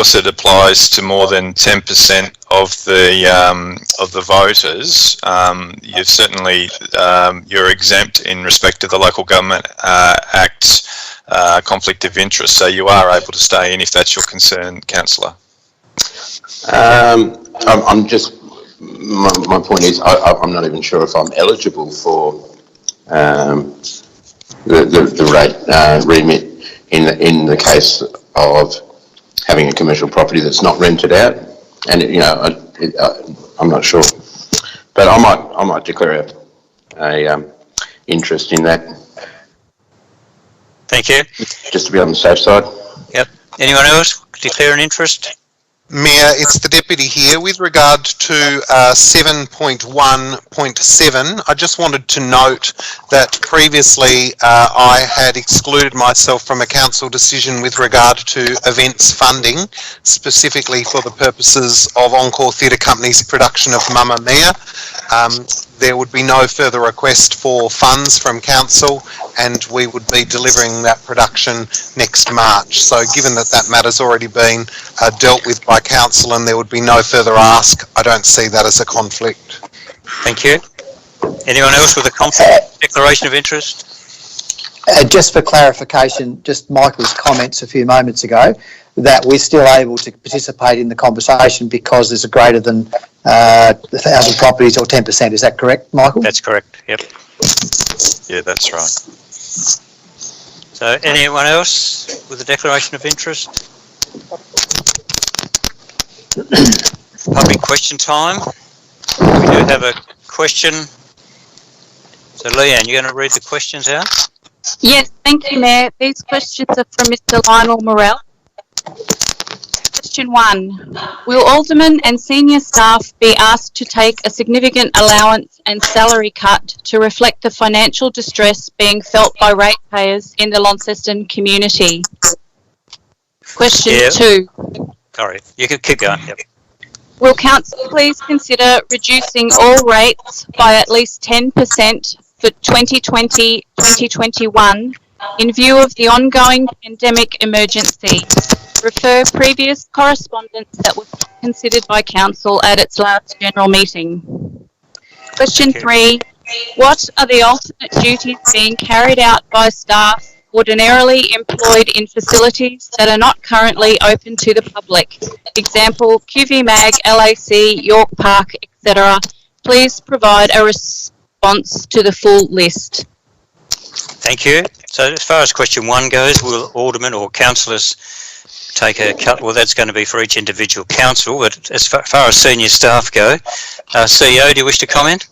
course it applies to more than 10% of the voters, you've certainly you're exempt in respect to the Local Government Act conflict of interest, so you are able to stay in if that's your concern, Councillor. I'm just, my point is, I'm not even sure if I'm eligible for the rate remit in the case of having a commercial property that's not rented out, and I'm not sure, but I might declare a interest in that. Thank you. Just to be on the safe side. Yep. Anyone else declare an interest? Mayor, it's the Deputy here. With regard to 7.1.7, I just wanted to note that previously I had excluded myself from a council decision with regard to events funding, specifically for the purposes of Encore Theatre Company's production of Mamma Mia. There would be no further request for funds from council, and we would be delivering that production next March. So given that that matter's already been dealt with by council and there would be no further ask, I don't see that as a conflict. Thank you. Anyone else with a conflict declaration of interest? Just for clarification, just Michael's comments a few moments ago, that we're still able to participate in the conversation because there's a greater than 1,000 properties or 10%. Is that correct, Michael? That's correct, yep. Yeah, that's right. So anyone else with a declaration of interest? Public question time. We do have a question. So Leanne, you're going to read the questions out? Yes, thank you, Mayor. These questions are from Mr. Lionel Morell. Question 1. Will aldermen and senior staff be asked to take a significant allowance and salary cut to reflect the financial distress being felt by ratepayers in the Launceston community? Question 2. Sorry, you can keep going. Yep. Will council please consider reducing all rates by at least 10% for 2020-2021 in view of the ongoing pandemic emergency? Refer previous correspondence that was considered by council at its last general meeting. Question 3. What are the alternate duties being carried out by staff ordinarily employed in facilities that are not currently open to the public? Example, QV Mag, LAC, York Park, etc. Please provide a response to the full list. Thank you. So as far as question 1 goes, will aldermen or councillors take a cut? Well, that's going to be for each individual council, but as far as senior staff go, CEO, do you wish to comment?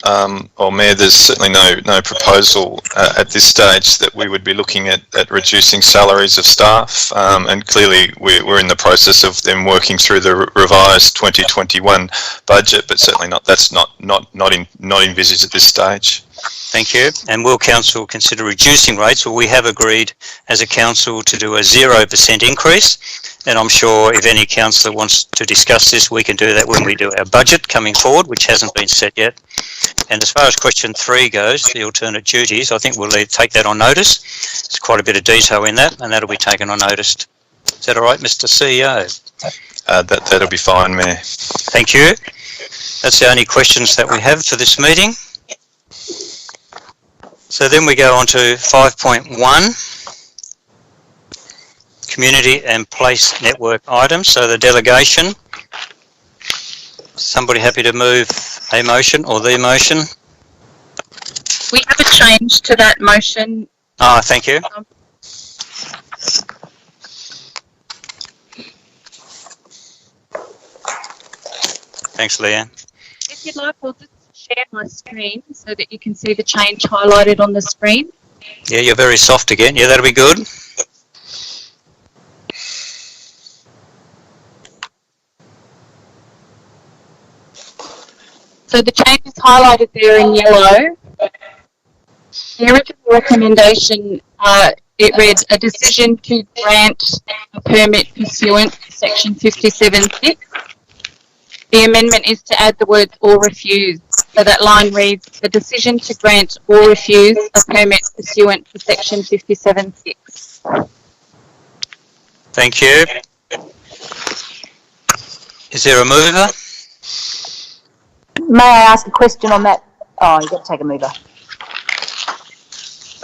Well, Mayor, there's certainly no proposal at this stage that we would be looking at reducing salaries of staff, and clearly we're in the process of them working through the revised 2021 budget, but certainly that's not envisaged at this stage. Thank you. And will council consider reducing rates? Well, we have agreed as a council to do a 0% increase, and I'm sure if any councillor wants to discuss this, we can do that when we do our budget coming forward, which hasn't been set yet. And as far as question 3 goes, the alternate duties, I think we'll take that on notice. There's quite a bit of detail in that, and that'll be taken on notice. Is that all right, Mr. CEO? That'll be fine, Mayor. Thank you. That's the only questions that we have for this meeting. So then we go on to 5.1, community and place network items. So the delegation. Somebody happy to move a motion or the motion? We have a change to that motion. Ah, thank you. Thanks, Leanne. If you'd like, I'll just share my screen so that you can see the change highlighted on the screen. Yeah, you're very soft again. Yeah, that'll be good. So the change is highlighted there in yellow. The original recommendation, it read a decision to grant a permit pursuant to section 57.6. The amendment is to add the words or refuse. So that line reads, the decision to grant or refuse a permit pursuant to section 57.6. Thank you. Is there a mover? May I ask a question on that? Oh, you've got to take a mover.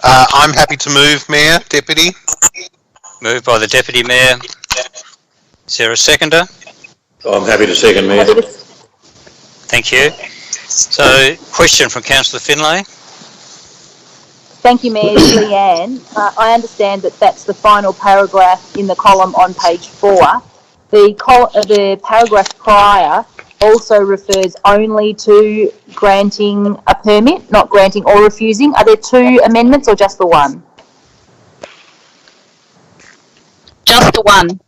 I'm happy to move, Mayor, Deputy. Moved by the Deputy Mayor. Is there a seconder? I'm happy to second, Mayor. Thank you. So, question from Councillor Finlay. Thank you, Mayor. Leanne, I understand that that's the final paragraph in the column on page 4. The paragraph prior also refers only to granting a permit, not granting or refusing. Are there 2 amendments or just the one? Just the one.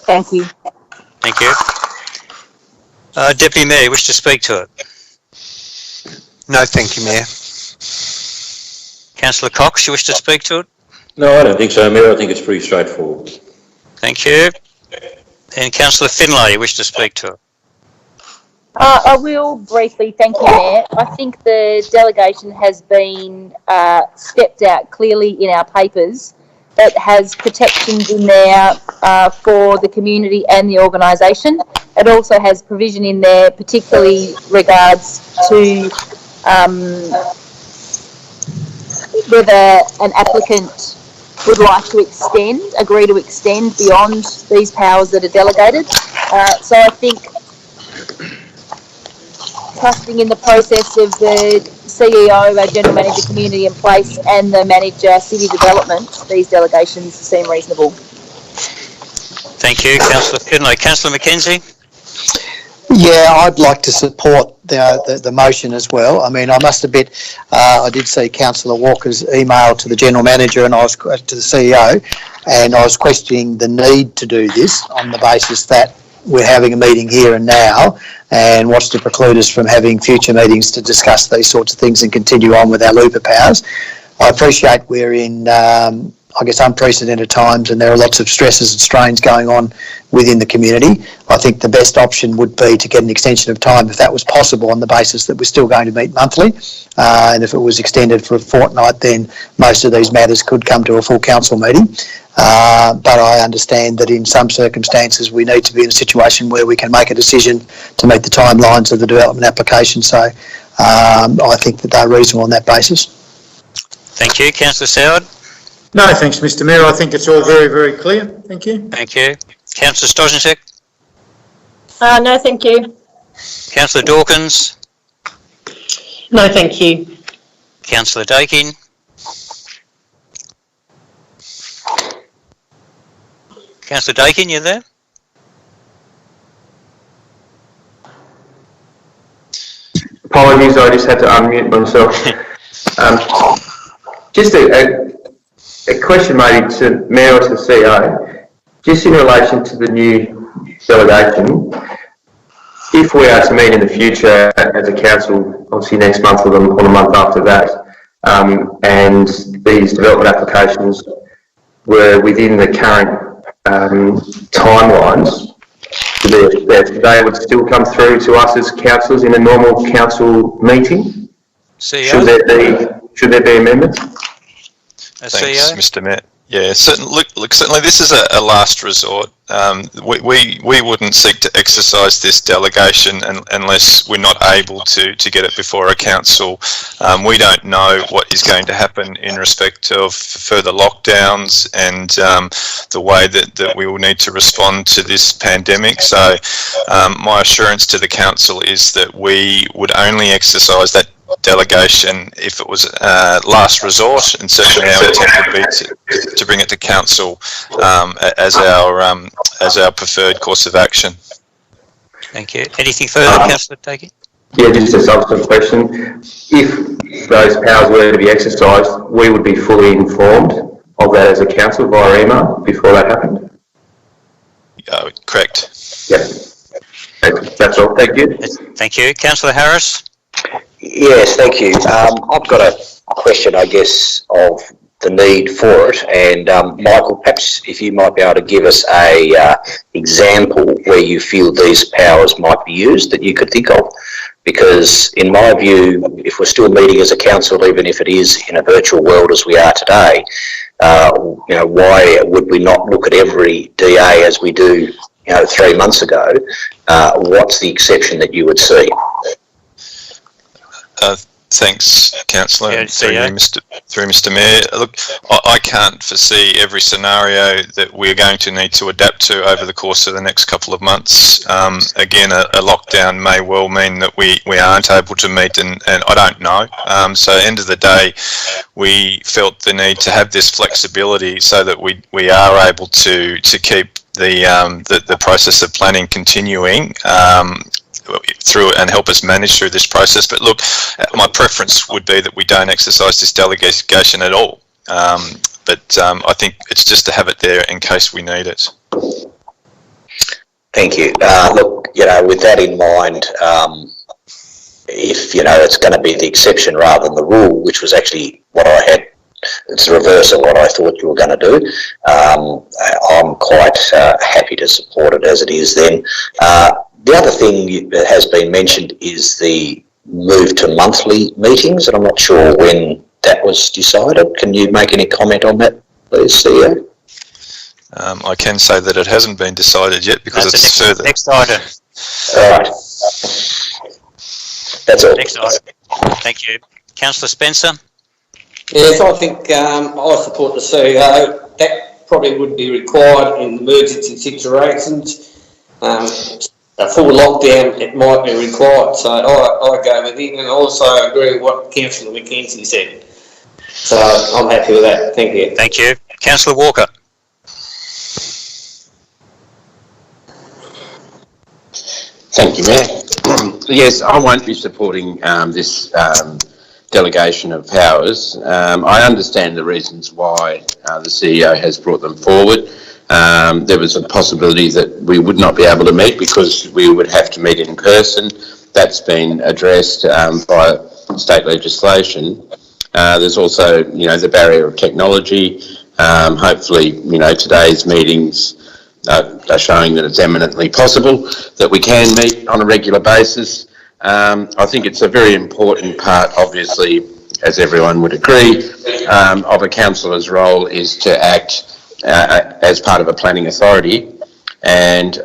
Thank you. Thank you. Deputy Mayor, you wish to speak to it? No, thank you, Mayor. Councillor Cox, you wish to speak to it? No, I don't think so, Mayor. I think it's pretty straightforward. Thank you. And Councillor Finlay, you wish to speak to it? I will briefly, thank you, Mayor. I think the delegation has been stepped out clearly in our papers. It has protections in there for the community and the organisation. It also has provision in there, particularly regards to whether an applicant would like to agree to extend beyond these powers that are delegated. So I think trusting in the process of the CEO, our General Manager Community in place, and the Manager City Development, these delegations seem reasonable. Thank you, Councillor Finlay. Councillor Mackenzie? Yeah, I'd like to support the motion as well. I mean, I must admit, I did see Councillor Walker's email to the General Manager and I was to the CEO, and I was questioning the need to do this on the basis that we're having a meeting here and now, and what's to preclude us from having future meetings to discuss these sorts of things and continue on with our Looper powers. I appreciate we're in, I guess, unprecedented times, and there are lots of stresses and strains going on within the community. I think the best option would be to get an extension of time if that was possible, on the basis that we're still going to meet monthly, and if it was extended for a fortnight, then most of these matters could come to a full council meeting. But I understand that in some circumstances we need to be in a situation where we can make a decision to meet the timelines of the development application. So I think that they're reasonable on that basis. Thank you. Councillor Soward? No, thanks, Mr Mayor. I think it's all very, very clear. Thank you. Thank you. Councillor Stojanczyk? No, thank you. Councillor Dawkins? No, thank you. Councillor Dakin? Councillor Dakin, you there? Apologies, I just had to unmute myself. Just a question maybe to Mayor or to the CEO, just in relation to the new delegation. If we are to meet in the future as a council, obviously next month or the month after that, and these development applications were within the current timelines, they would still come through to us as councillors in a normal council meeting? CEO? Should there be amendments? Thanks, Mr. Mayor. Yeah, certainly this is a last resort. We wouldn't seek to exercise this delegation unless we're not able to get it before a council. We don't know what is going to happen in respect of further lockdowns and the way that we will need to respond to this pandemic. So my assurance to the council is that we would only exercise that delegation if it was last resort, and certainly our intent would be to bring it to council as our preferred course of action. Thank you. Anything further, Councillor Dakin? Yeah, just a subsequent question. If those powers were to be exercised, we would be fully informed of that as a council via email before that happened? Correct. Yeah. That's all. Thank you. Thank you. Councillor Harris? Yes, thank you. I've got a question, I guess, of the need for it, and Michael, perhaps if you might be able to give us a example where you feel these powers might be used that you could think of, because in my view, if we're still meeting as a council, even if it is in a virtual world as we are today, why would we not look at every DA as we do, 3 months ago? What's the exception that you would see? Thanks, Councillor. Yeah, through Mr. Mayor. Look, I can't foresee every scenario that we're going to need to adapt to over the course of the next couple of months. Again, a lockdown may well mean that we aren't able to meet, and I don't know. So, end of the day, we felt the need to have this flexibility so that we are able to keep the process of planning continuing through and help us manage through this process. But look, my preference would be that we don't exercise this delegation at all. But I think it's just to have it there in case we need it. Thank you. Look, with that in mind, if, it's going to be the exception rather than the rule, which was actually what I had, it's the reverse of what I thought you were going to do. I'm quite happy to support it as it is then. The other thing that has been mentioned is the move to monthly meetings, and I'm not sure when that was decided. Can you make any comment on that, please, CEO? I can say that it hasn't been decided yet because it's further. Next item. All right. That's all. Next item. Thank you. Councillor Spencer? Yes, I think I support the CEO. That probably would be required in emergency situations. A full lockdown, it might be required. So I go with him, and also agree with what Councillor McKenzie said. So I'm happy with that. Thank you. Thank you. Councillor Walker? Thank you, Mayor. Yes, I won't be supporting this delegation of powers. I understand the reasons why the CEO has brought them forward. There was a possibility that we would not be able to meet because we would have to meet in person. That's been addressed by state legislation. There's also, the barrier of technology. Hopefully, today's meetings are showing that it's eminently possible that we can meet on a regular basis. I think it's a very important part, obviously, as everyone would agree, of a councillor's role is to act as part of a planning authority. And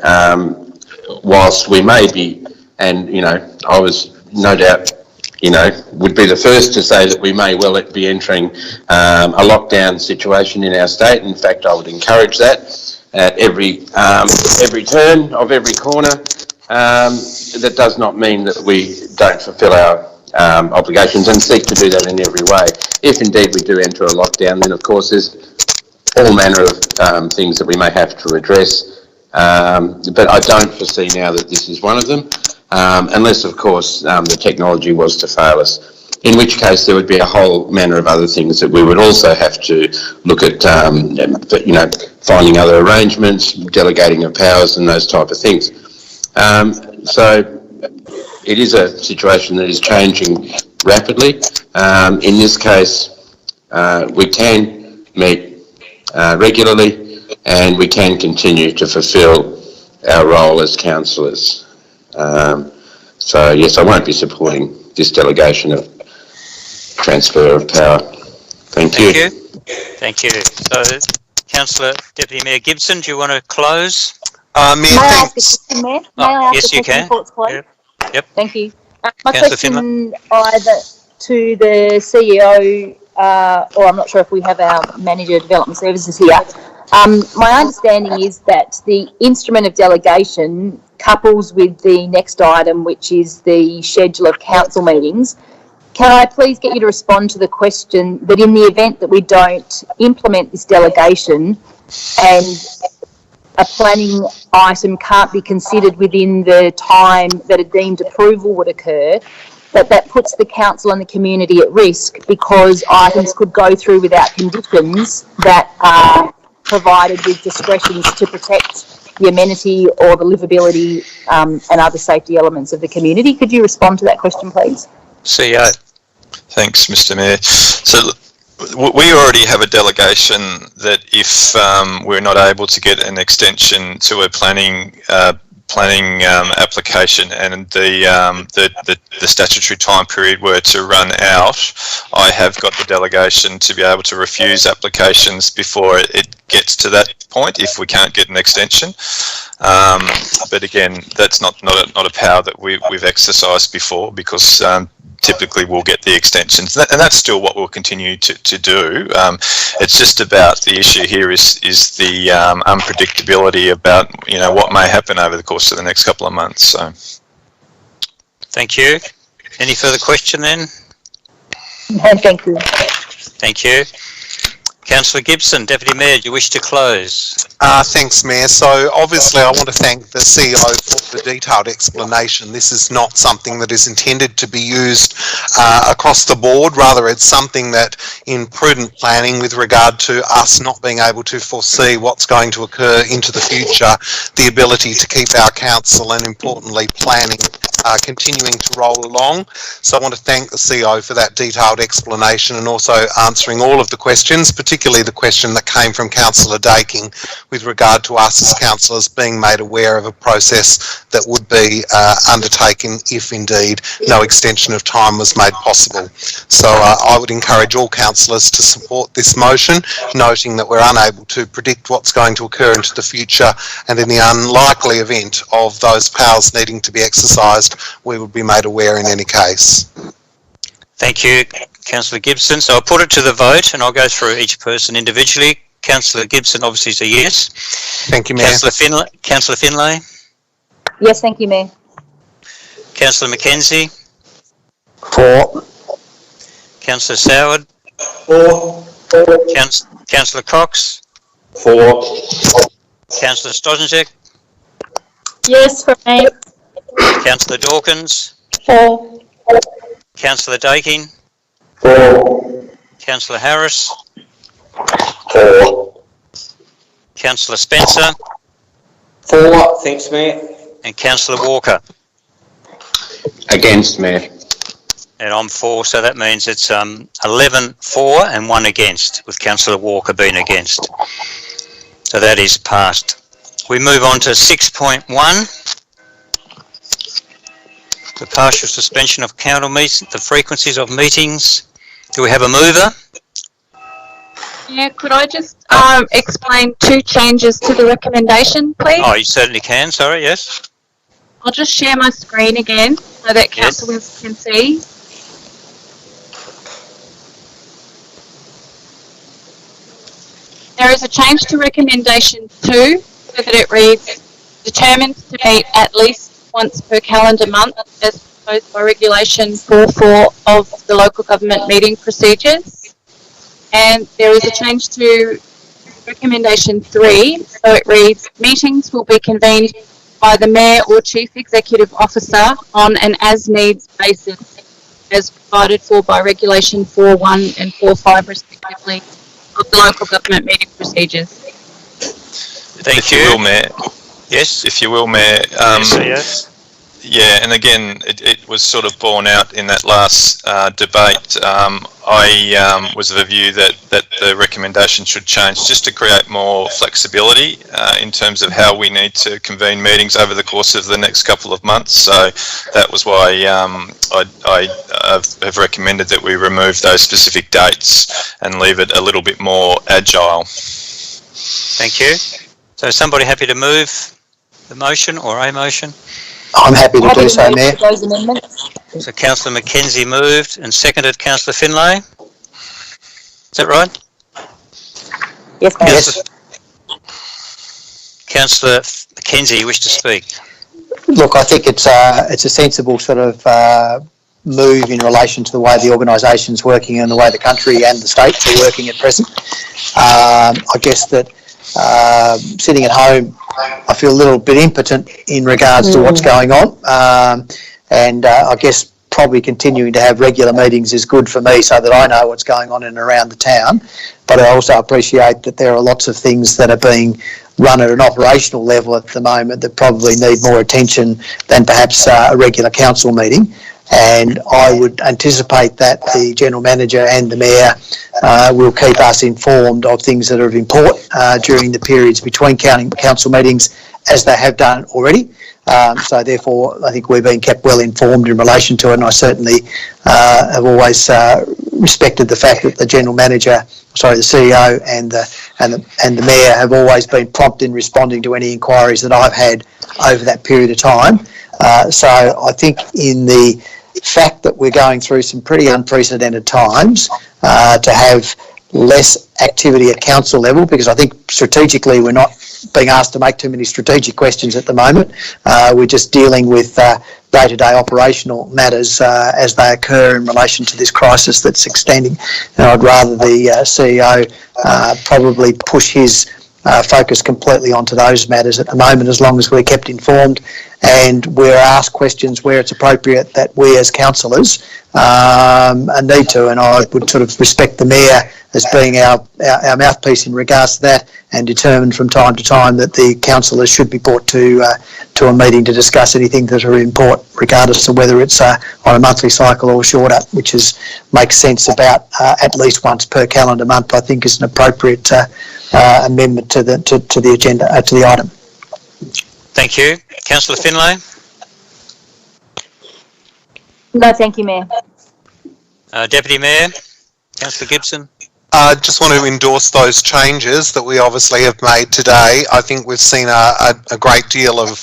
whilst we may be, and I was no doubt, would be the first to say that we may well be entering a lockdown situation in our state. In fact, I would encourage that at every turn of every corner. That does not mean that we don't fulfil our obligations and seek to do that in every way. If indeed we do enter a lockdown, then of course there's all manner of things that we may have to address, but I don't foresee now that this is one of them, unless of course the technology was to fail us, in which case there would be a whole manner of other things that we would also have to look at, finding other arrangements, delegating of powers and those type of things. So it is a situation that is changing rapidly. In this case, we can meet regularly, and we can continue to fulfil our role as councillors. So yes, I won't be supporting this delegation of transfer of power. Thank you. Thank you. So, Councillor Deputy Mayor Gibson, do you want to close? May I ask a question, Mayor? May I ask yes, a you question can. before it's closed? Yep. Thank you. My Councillor question either to the CEO, or I'm not sure if we have our Manager of Development Services here. My understanding is that the instrument of delegation couples with the next item, which is the schedule of council meetings. Can I please get you to respond to the question that in the event that we don't implement this delegation and a planning item can't be considered within the time that a deemed approval would occur, that puts the council and the community at risk because items could go through without conditions that are provided with discretions to protect the amenity or the livability and other safety elements of the community. Could you respond to that question, please? CEO. Thanks, Mr. Mayor. So we already have a delegation that if we're not able to get an extension to a planning planning application and the statutory time period were to run out, I have got the delegation to be able to refuse applications before it gets to that point if we can't get an extension. But again, that's not a power that we've exercised before, because typically we'll get the extensions, and that's still what we'll continue to do. It's just about the issue here is the unpredictability about what may happen over the course of the next couple of months. So, thank you. Any further question then? No, thank you. Thank you. Councillor Gibson, Deputy Mayor, do you wish to close? Thanks, Mayor. So obviously I want to thank the CEO for the detailed explanation. This is not something that is intended to be used across the board. Rather, it's something that in prudent planning with regard to us not being able to foresee what's going to occur into the future, the ability to keep our council and importantly planning continuing to roll along. So I want to thank the CEO for that detailed explanation and also answering all of the questions, particularly the question that came from Councillor Daking with regard to us as councillors being made aware of a process that would be undertaken if indeed no extension of time was made possible. So I would encourage all councillors to support this motion, noting that we're unable to predict what's going to occur into the future, and in the unlikely event of those powers needing to be exercised, we would be made aware in any case. Thank you, Councillor Gibson. So I'll put it to the vote and I'll go through each person individually. Councillor Gibson obviously is a yes. Thank you, Mayor. Councillor Finlay? Yes, thank you, Mayor. Councillor McKenzie? For. Councillor Soward? For. Councillor Cox? For. Councillor Stojanczyk? Yes, for me. Councillor Dawkins? For. Councillor Daking? For. Councillor Harris? For. Councillor Spencer? For. Thanks, Mayor. And Councillor Walker? Against, Mayor. And I'm for, so that means it's 11 for and 1 against, with Councillor Walker being against. So that is passed. We move on to 6.1. The partial suspension of council meetings, the frequencies of meetings. Do we have a mover? Yeah, could I just explain 2 changes to the recommendation, please? Oh, you certainly can. Sorry, yes. I'll just share my screen again so that councillors can see. There is a change to recommendation 2 so that it reads, determined to meet at least once per calendar month as proposed by Regulation 4.4 of the Local Government Meeting Procedures. And there is a change to Recommendation 3, so it reads, meetings will be convened by the Mayor or Chief Executive Officer on an as-needs basis as provided for by Regulation 4.1 and 4.5 respectively of the Local Government Meeting Procedures. Thank you. If you will, Mayor. Yes? If you will, Mayor. Yes. Yeah, and again, it was sort of borne out in that last debate. I was of a view that the recommendation should change just to create more flexibility in terms of how we need to convene meetings over the course of the next couple of months. So that was why I have recommended that we remove those specific dates and leave it a little bit more agile. Thank you. So is somebody happy to move the motion or a motion? I'm happy to do so, Mayor. Those amendments. So Councillor McKenzie moved and seconded Councillor Finlay. Is that right? Yes, Mayor. Yes. Councillor McKenzie, you wish to speak? Look, I think it's a sensible sort of move in relation to the way the organisation's working and the way the country and the states are working at present. I guess that sitting at home, I feel a little bit impotent in regards to what's going on, and I guess probably continuing to have regular meetings is good for me so that I know what's going on in and around the town. But I also appreciate that there are lots of things that are being run at an operational level at the moment that probably need more attention than perhaps a regular council meeting. And I would anticipate that the General Manager and the Mayor will keep us informed of things that are of import during the periods between council meetings, as they have done already. So therefore, I think we're being kept well informed in relation to it, and I certainly have always respected the fact that the the CEO and the Mayor have always been prompt in responding to any inquiries that I've had over that period of time. So I think in the fact that we're going through some pretty unprecedented times, to have less activity at council level, because I think strategically we're not being asked to make too many strategic questions at the moment. We're just dealing with day-to-day operational matters as they occur in relation to this crisis that's extending. And I'd rather the CEO probably push his focus completely onto those matters at the moment, as long as we're kept informed and we're asked questions where it's appropriate that we as councillors need to. And I would sort of respect the Mayor as being our mouthpiece in regards to that, and determine from time to time that the councillors should be brought to a meeting to discuss anything that are important, regardless of whether it's on a monthly cycle or shorter, which makes sense about at least once per calendar month. I think is an appropriate amendment to the agenda, to the item. Thank you. Councillor Finlay? No, thank you, Mayor. Deputy Mayor? Councillor Gibson? I just want to endorse those changes that we obviously have made today. I think we've seen a great deal of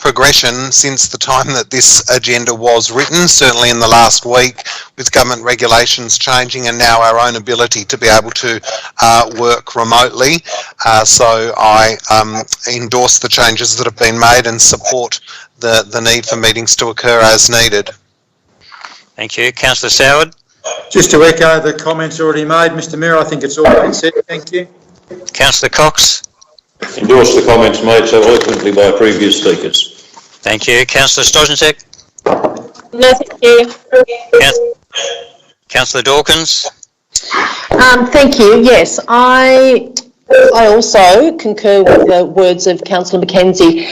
progression since the time that this agenda was written, certainly in the last week, with government regulations changing and now our own ability to be able to work remotely. So I endorse the changes that have been made and support the need for meetings to occur as needed. Thank you. Councillor Soward? Just to echo the comments already made, Mr Mayor, I think it's all been said. Thank you. Councillor Cox? Endorse the comments made so eloquently by previous speakers. Thank you. Councillor Stojanczyk? No, thank you. Councillor Dawkins? Thank you. Yes, I also concur with the words of Councillor McKenzie.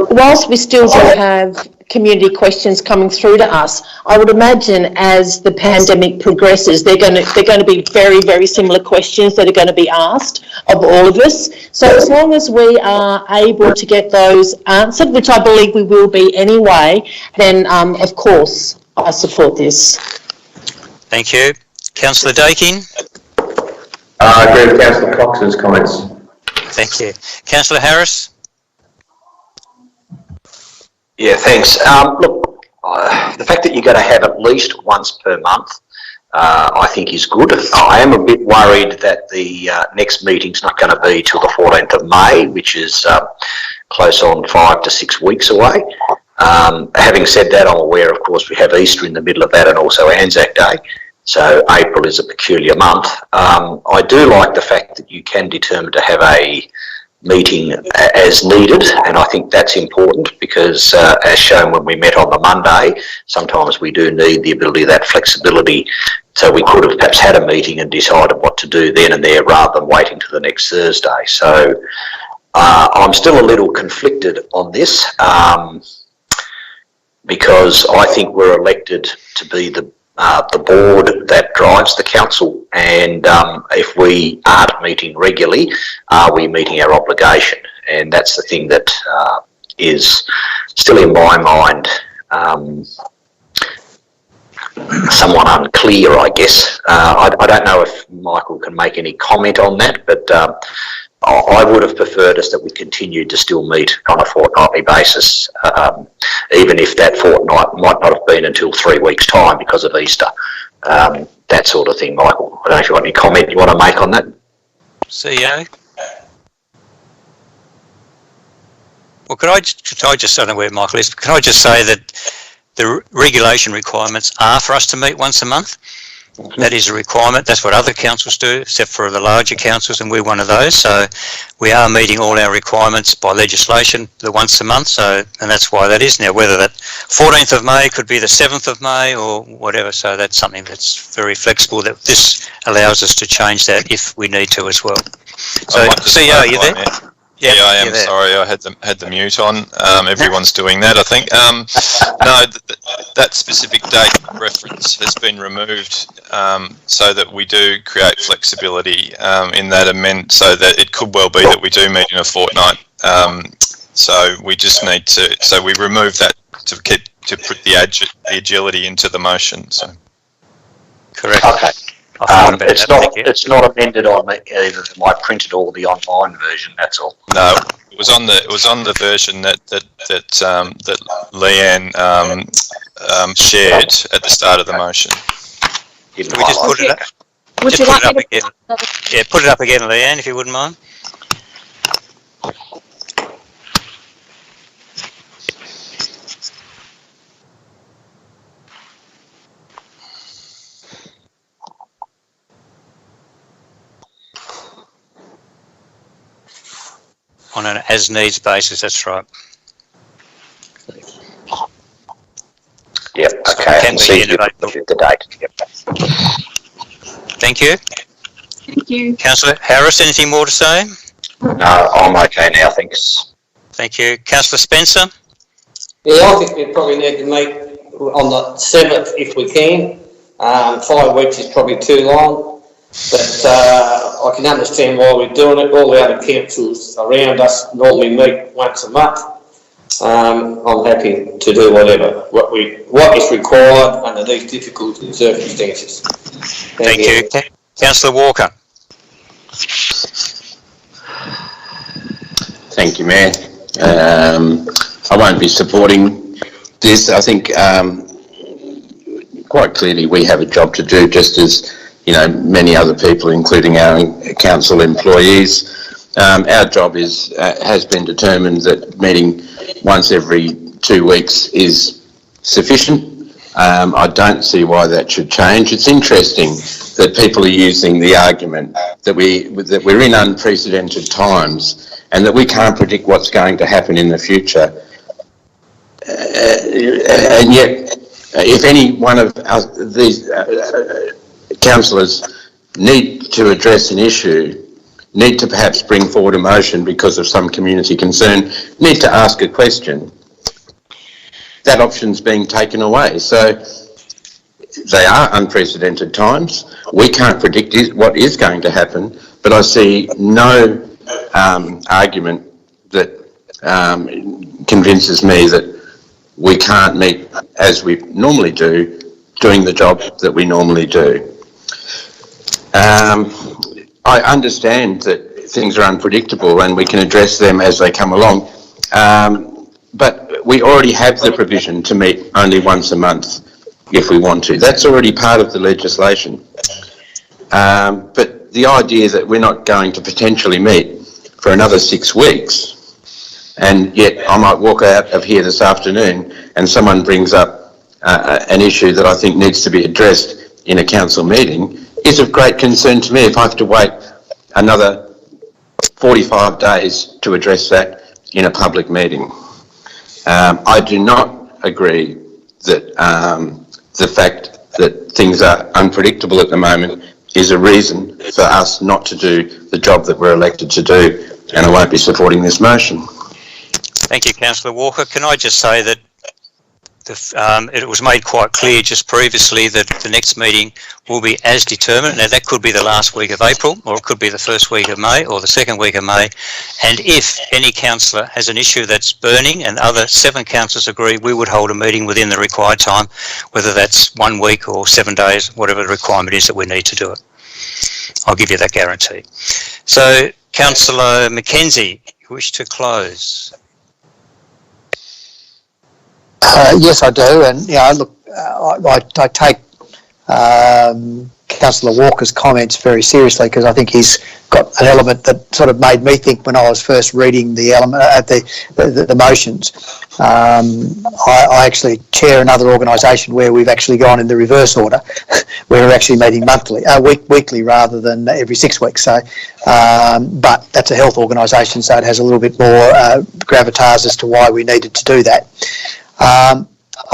Whilst we still do have community questions coming through to us, I would imagine as the pandemic progresses, they're going to be very, very similar questions that are going to be asked of all of us. So as long as we are able to get those answered, which I believe we will be anyway, then of course I support this. Thank you. Councillor Dakin? I agree with Councillor Cox's comments. Thank you. Councillor Harris? Yeah, thanks. Look, the fact that you're going to have at least once per month, I think is good. I am a bit worried that the next meeting's not going to be till the 14th of May, which is close on 5 to 6 weeks away. Having said that, I'm aware, of course, we have Easter in the middle of that and also Anzac Day. So April is a peculiar month. I do like the fact that you can determine to have a meeting as needed, and I think that's important because as shown when we met on the Monday, sometimes we do need the ability, that flexibility, so we could have perhaps had a meeting and decided what to do then and there rather than waiting to the next Thursday. So I'm still a little conflicted on this because I think we're elected to be the board that drives the council, and if we aren't meeting regularly, are we meeting our obligation? And that's the thing that is still in my mind somewhat unclear, I guess. I don't know if Michael can make any comment on that, but I would have preferred us that we continued to still meet on a fortnightly basis, even if that fortnight might not have been until 3 weeks' time because of Easter. That sort of thing, Michael. I don't know if you want any comment you want to make on that. CEO? Well, could I just, I don't know where Michael is, but can I just say that the regulation requirements are for us to meet once a month? That is a requirement. That's what other councils do, except for the larger councils, and we're one of those. So we are meeting all our requirements by legislation the once a month. So, and that's why that is now. Whether that 14th of May could be the 7th of May or whatever. So that's something that's very flexible. That this allows us to change that if we need to as well. So, CEO, are you there? Yeah, I am. Sorry, I had the mute on. Everyone's doing that, I think. No, that specific date reference has been removed so that we do create flexibility in that amendment, so that it could well be that we do meet in a fortnight So we just need to, so we remove that to put the agility into the motion. So. Correct. Okay. It's not amended on either my printed or the online version. That's all. No, it was on the version that Leanne shared at the start of the motion. Can we just put it up? Would you like me to again? Yeah, put it up again, Leanne, if you wouldn't mind. On an as-needs basis, that's right. Yep, okay. Can be the date. Yep. Thank you. Thank you. Councillor Harris, anything more to say? No, I'm okay now, thanks. Thank you. Councillor Spencer? Yeah, I think we probably need to meet on the 7th if we can. 5 weeks is probably too long. But I can understand why we're doing it. All the other councils around us normally meet once a month. I'm happy to do what is required under these difficult circumstances. Thank you. Councillor Walker. Thank you, Mayor. I won't be supporting this. I think quite clearly we have a job to do, just as many other people, including our council employees. Our job has been determined that meeting once every 2 weeks is sufficient. I don't see why that should change. It's interesting that people are using the argument that we're in unprecedented times and that we can't predict what's going to happen in the future. And yet, if any one of these councillors need to address an issue, need to perhaps bring forward a motion because of some community concern, need to ask a question, that option's being taken away. So they are unprecedented times. We can't predict what is going to happen, but I see no argument that convinces me that we can't meet as we normally do, doing the job that we normally do. I understand that things are unpredictable and we can address them as they come along, but we already have the provision to meet only once a month if we want to. That's already part of the legislation. But the idea that we're not going to potentially meet for another 6 weeks, and yet I might walk out of here this afternoon and someone brings up an issue that I think needs to be addressed in a council meeting, is of great concern to me if I have to wait another 45 days to address that in a public meeting. I do not agree that the fact that things are unpredictable at the moment is a reason for us not to do the job that we're elected to do, and I won't be supporting this motion. Thank you, Councillor Walker. Can I just say that it was made quite clear just previously that the next meeting will be as determined. Now that could be the last week of April, or it could be the first week of May, or the second week of May. And if any councillor has an issue that's burning and other 7 councillors agree, we would hold a meeting within the required time, whether that's 1 week or 7 days, whatever the requirement is that we need to do it. I'll give you that guarantee. So, Councillor Mackenzie, you wish to close? Yes, I do, and look, I take Councillor Walker's comments very seriously, because I think he's got an element that sort of made me think when I was first reading the motions. I actually chair another organisation where we've actually gone in the reverse order, where we're actually meeting weekly rather than every 6 weeks. So, but that's a health organisation, so it has a little bit more gravitas as to why we needed to do that.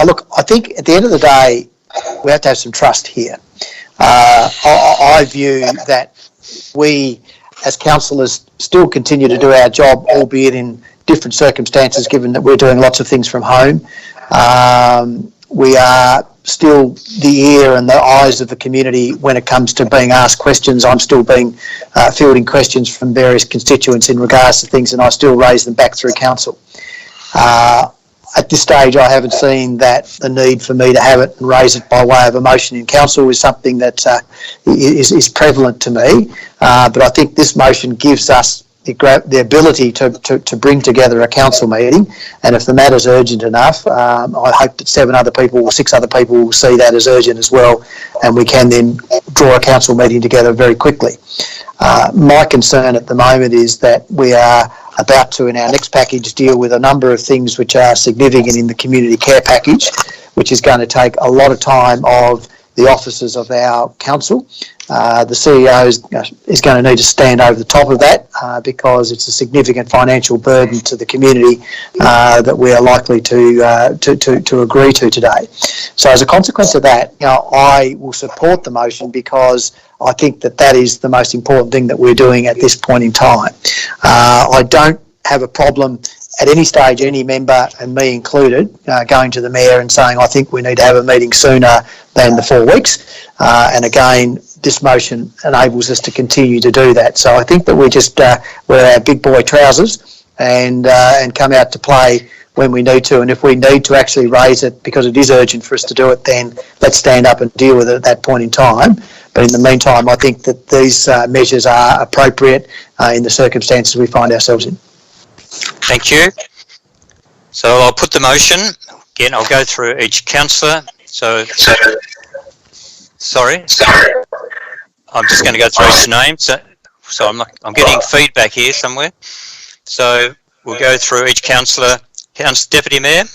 Look, I think at the end of the day, we have to have some trust here. I view that we, as councillors, still continue to do our job, albeit in different circumstances, given that we're doing lots of things from home. We are still the ear and the eyes of the community when it comes to being asked questions. I'm still fielding questions from various constituents in regards to things, and I still raise them back through council. At this stage, I haven't seen that the need for me to have it and raise it by way of a motion in council is something that is prevalent to me. But I think this motion gives us the ability to bring together a council meeting, and if the matter's urgent enough, I hope that 6 other people will see that as urgent as well, and we can then draw a council meeting together very quickly. My concern at the moment is that we are about to, in our next package, deal with a number of things which are significant in the community care package, which is going to take a lot of time of the officers of our council. The CEO is going to need to stand over the top of that because it's a significant financial burden to the community that we are likely to agree to today. So as a consequence of that, I will support the motion because I think that is the most important thing that we're doing at this point in time. I don't have a problem at any stage, any member, and me included, going to the Mayor and saying, I think we need to have a meeting sooner than the 4 weeks. And again, this motion enables us to continue to do that. So I think that we just wear our big boy trousers and come out to play when we need to. And if we need to actually raise it because it is urgent for us to do it, then let's stand up and deal with it at that point in time. But in the meantime, I think that these measures are appropriate in the circumstances we find ourselves in. Thank you. So I'll put the motion. Again, I'll go through each councillor. So sorry. I'm just going to go through each name. So I'm getting feedback here somewhere. So we'll go through each councillor. Deputy Mayor?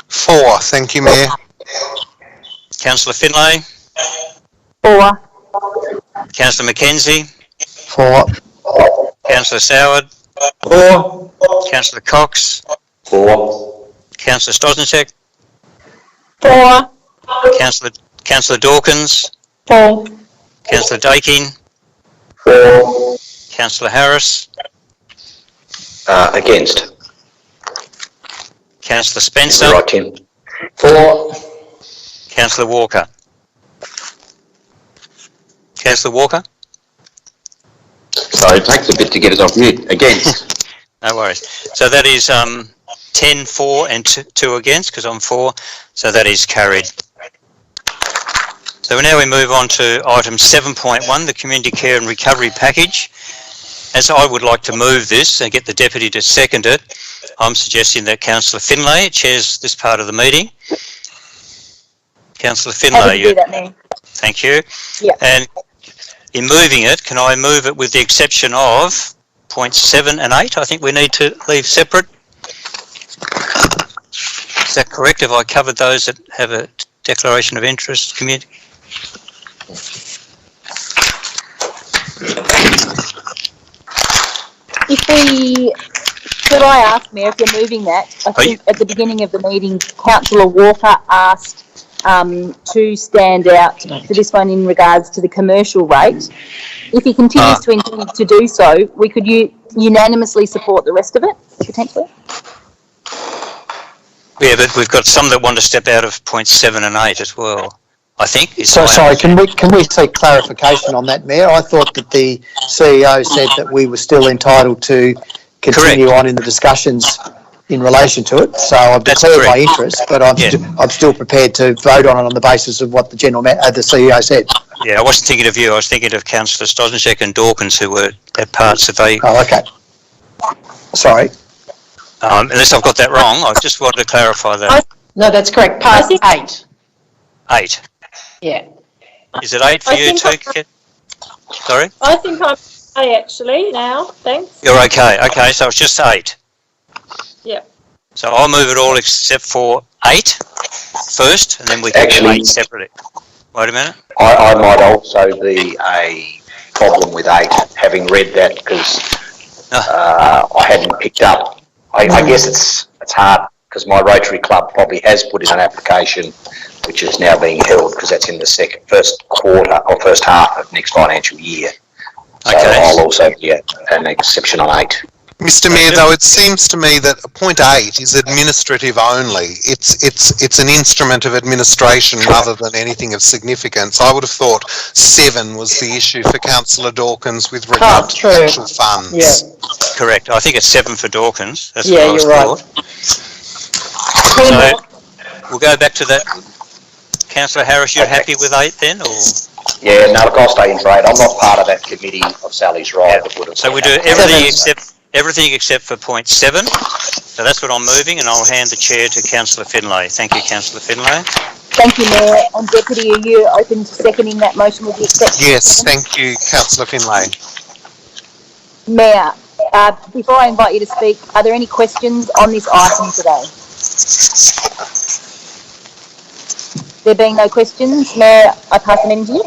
4, thank you, Mayor. Councillor Finlay? 4. Councillor McKenzie? 4. Councillor Soward? 4. Councillor Cox? 4. Councillor Stosnicek? 4. Councillor Dawkins? 4. Councillor Dakin? 4. Councillor Harris? Against. Councillor Spencer? Right, Tim. 4. Councillor Walker? Councillor Walker? Sorry, it takes a bit to get us off mute. Against. No worries. So that is 10 for and 2 against, because I'm 4. So that is carried. So now we move on to item 7.1, the Community Care and Recovery Package. As I would like to move this and get the Deputy to second it, I'm suggesting that Councillor Finlay chairs this part of the meeting. Councillor Finlay, do that now. Thank you. Yeah. And in moving it, can I move it with the exception of points 7 and 8? I think we need to leave separate. Is that correct? Have I covered those that have a declaration of interest community? Could I ask, Mayor, if you're moving that? I think at the beginning of the meeting, Councillor Walker asked to stand out for this one in regards to the commercial rate. If he continues to intend to do so, we could unanimously support the rest of it, potentially? Yeah, but we've got some that want to step out of points 7 and 8 as well, I think. So sorry, can we seek clarification on that, Mayor? I thought that the CEO said that we were still entitled to continue on in the discussions in relation to it. So I've declared my interest, but I'm still prepared to vote on it on the basis of what the the CEO said. Yeah, I wasn't thinking of you. I was thinking of Councillor Stosnicek and Dawkins, who were at parts of they. Oh, okay. Sorry. Unless I've got that wrong, I just wanted to clarify that. No, that's correct. Part 8. 8. Yeah. Is it 8 for you too? Sorry? I think I'm okay actually now, thanks. You're okay. Okay, so it's just 8. Yeah. So I'll move it all except for 8 first, and then we can do 8 separately. Wait a minute. I might also be a problem with 8, having read that, because I hadn't picked up. I guess it's hard, because my Rotary Club probably has put in an application which is now being held, because that's in the first quarter or first half of next financial year. So I'll also be an exception on 8. Mr. Mayor, though, it seems to me that point 8 is administrative only. It's an instrument of administration rather than anything of significance. I would have thought 7 was the issue for Councillor Dawkins with regard to the actual funds. Yeah. Correct. I think it's 7 for Dawkins. That's Yeah, what I was you're right. thought. So we'll go back to that. Councillor Harris, you're happy with 8 then, or? Yeah, no, look, I'll stay in trade. I'm not part of that committee of Sally's right. That would have So we do everything except for point 7. So that's what I'm moving, and I'll hand the chair to Councillor Finlay. Thank you, Councillor Finlay. Thank you, Mayor. And Deputy, are you open to seconding that motion with the exception? Yes, thank you, Councillor Finlay. Mayor, before I invite you to speak, are there any questions on this item today? There being no questions, Mayor, I pass the meeting to you.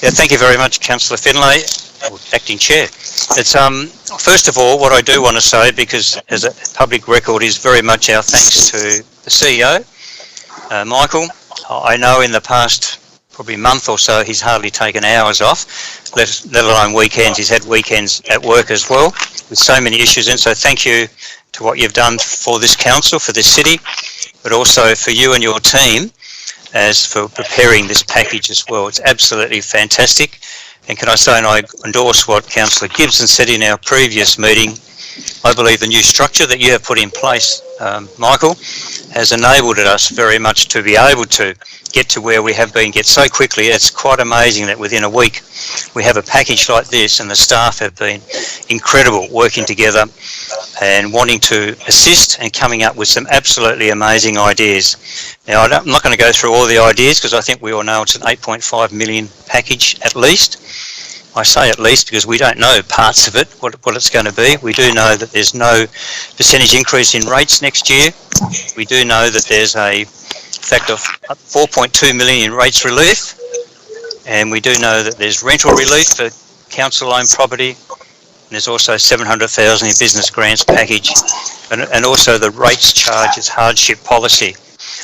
Yeah, thank you very much, Councillor Finlay, Acting Chair. It's first of all, what I do want to say, because as a public record, is very much our thanks to the CEO, Michael. I know in the past probably month or so he's hardly taken hours off, let alone weekends. He's had weekends at work as well, with so many issues. And so thank you to what you've done for this council, for this city, but also for you and your team as for preparing this package as well. It's absolutely fantastic. And can I say, and I endorse what Councillor Gibson said in our previous meeting, I believe the new structure that you have put in place, Michael, has enabled us very much to be able to get to where we have been, get so quickly. It's quite amazing that within a week we have a package like this, and the staff have been incredible working together and wanting to assist and coming up with some absolutely amazing ideas. Now, I'm not going to go through all the ideas because I think we all know it's an 8.5 million package at least. I say at least because we don't know parts of it, what it's going to be. We do know that there's no percentage increase in rates next year. We do know that there's a fact of 4.2 million in rates relief, and we do know that there's rental relief for council-owned property, and there's also 700,000 in business grants package, and also the rates charge as hardship policy.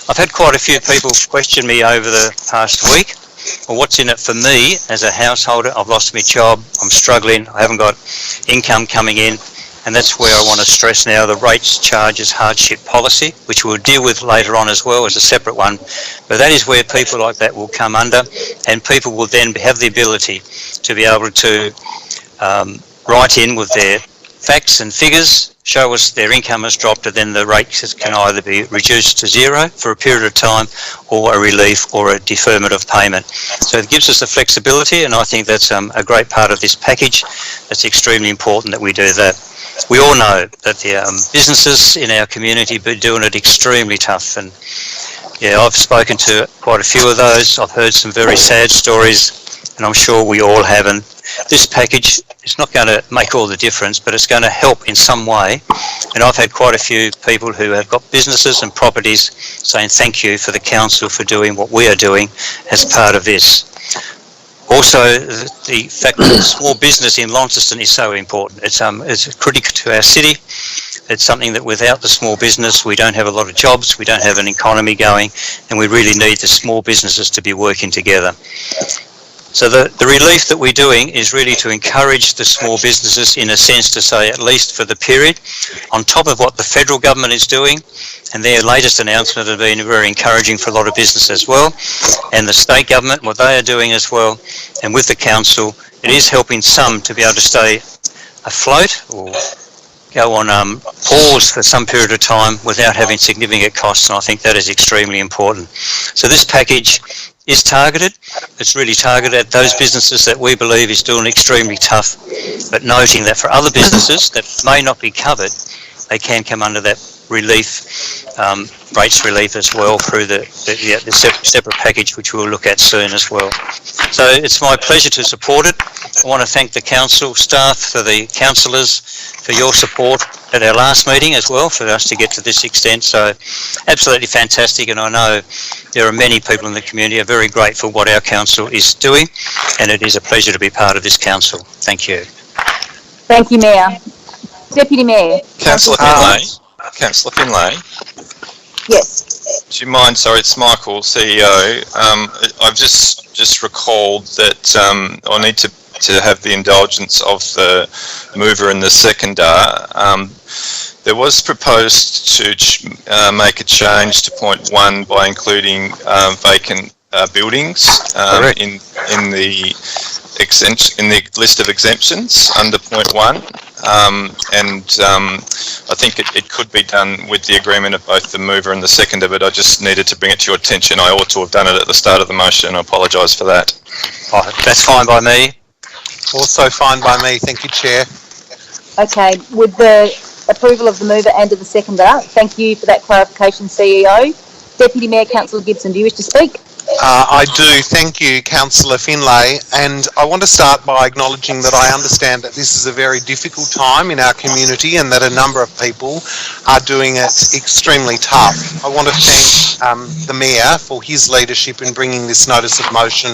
I've had quite a few people question me over the past week, well, what's in it for me as a householder? I've lost my job, I'm struggling, I haven't got income coming in, and that's where I want to stress now the rates charges hardship policy, which we'll deal with later on as well as a separate one. But that is where people like that will come under, and people will then have the ability to be able to write in with their facts and figures, show us their income has dropped, and then the rates can either be reduced to 0 for a period of time, or a relief or a deferment of payment. So it gives us the flexibility, and I think that's a great part of this package. It's extremely important that we do that. We all know that the businesses in our community are doing it extremely tough, and yeah, I've spoken to quite a few of those. I've heard some very sad stories, and I'm sure we all have. And this package, it's not going to make all the difference, but it's going to help in some way. And I've had quite a few people who have got businesses and properties saying thank you for the council for doing what we are doing as part of this. Also, the fact that small business in Launceston is so important. It's critical to our city. It's something that without the small business, we don't have a lot of jobs, we don't have an economy going, and we really need the small businesses to be working together. So the relief that we're doing is really to encourage the small businesses, in a sense, to say, at least for the period, on top of what the federal government is doing, and their latest announcement has been very encouraging for a lot of business as well, and the state government, what they are doing as well, and with the council, it is helping some to be able to stay afloat or go on pause for some period of time without having significant costs, and I think that is extremely important. So this package is targeted. It's really targeted at those businesses that we believe is doing extremely tough, but noting that for other businesses that may not be covered, they can come under that relief, rates relief as well through the separate package, which we'll look at soon as well. So it's my pleasure to support it. I want to thank the council staff, for the councillors, for your support at our last meeting as well, for us to get to this extent. So absolutely fantastic, and I know there are many people in the community who are very grateful what our council is doing, and it is a pleasure to be part of this council. Thank you. Thank you, Mayor. Deputy Mayor. Councillor Finlay. Councillor Finlay. Yes. Do you mind? Sorry, it's Michael, CEO. I've just recalled that I need to to have the indulgence of the mover and the seconder. There was proposed to make a change to point 1 by including vacant buildings in the list of exemptions under point 1, and I think it could be done with the agreement of both the mover and the seconder, but I just needed to bring it to your attention. I ought to have done it at the start of the motion. I apologise for that. Oh, that's fine by me. Also fine by me, thank you, Chair. Okay, with the approval of the mover and of the seconder, thank you for that clarification, CEO. Deputy Mayor, Councillor Gibson, do you wish to speak? I do. Thank you, Councillor Finlay. And I want to start by acknowledging that I understand that this is a very difficult time in our community and that a number of people are doing it extremely tough. I want to thank the Mayor for his leadership in bringing this notice of motion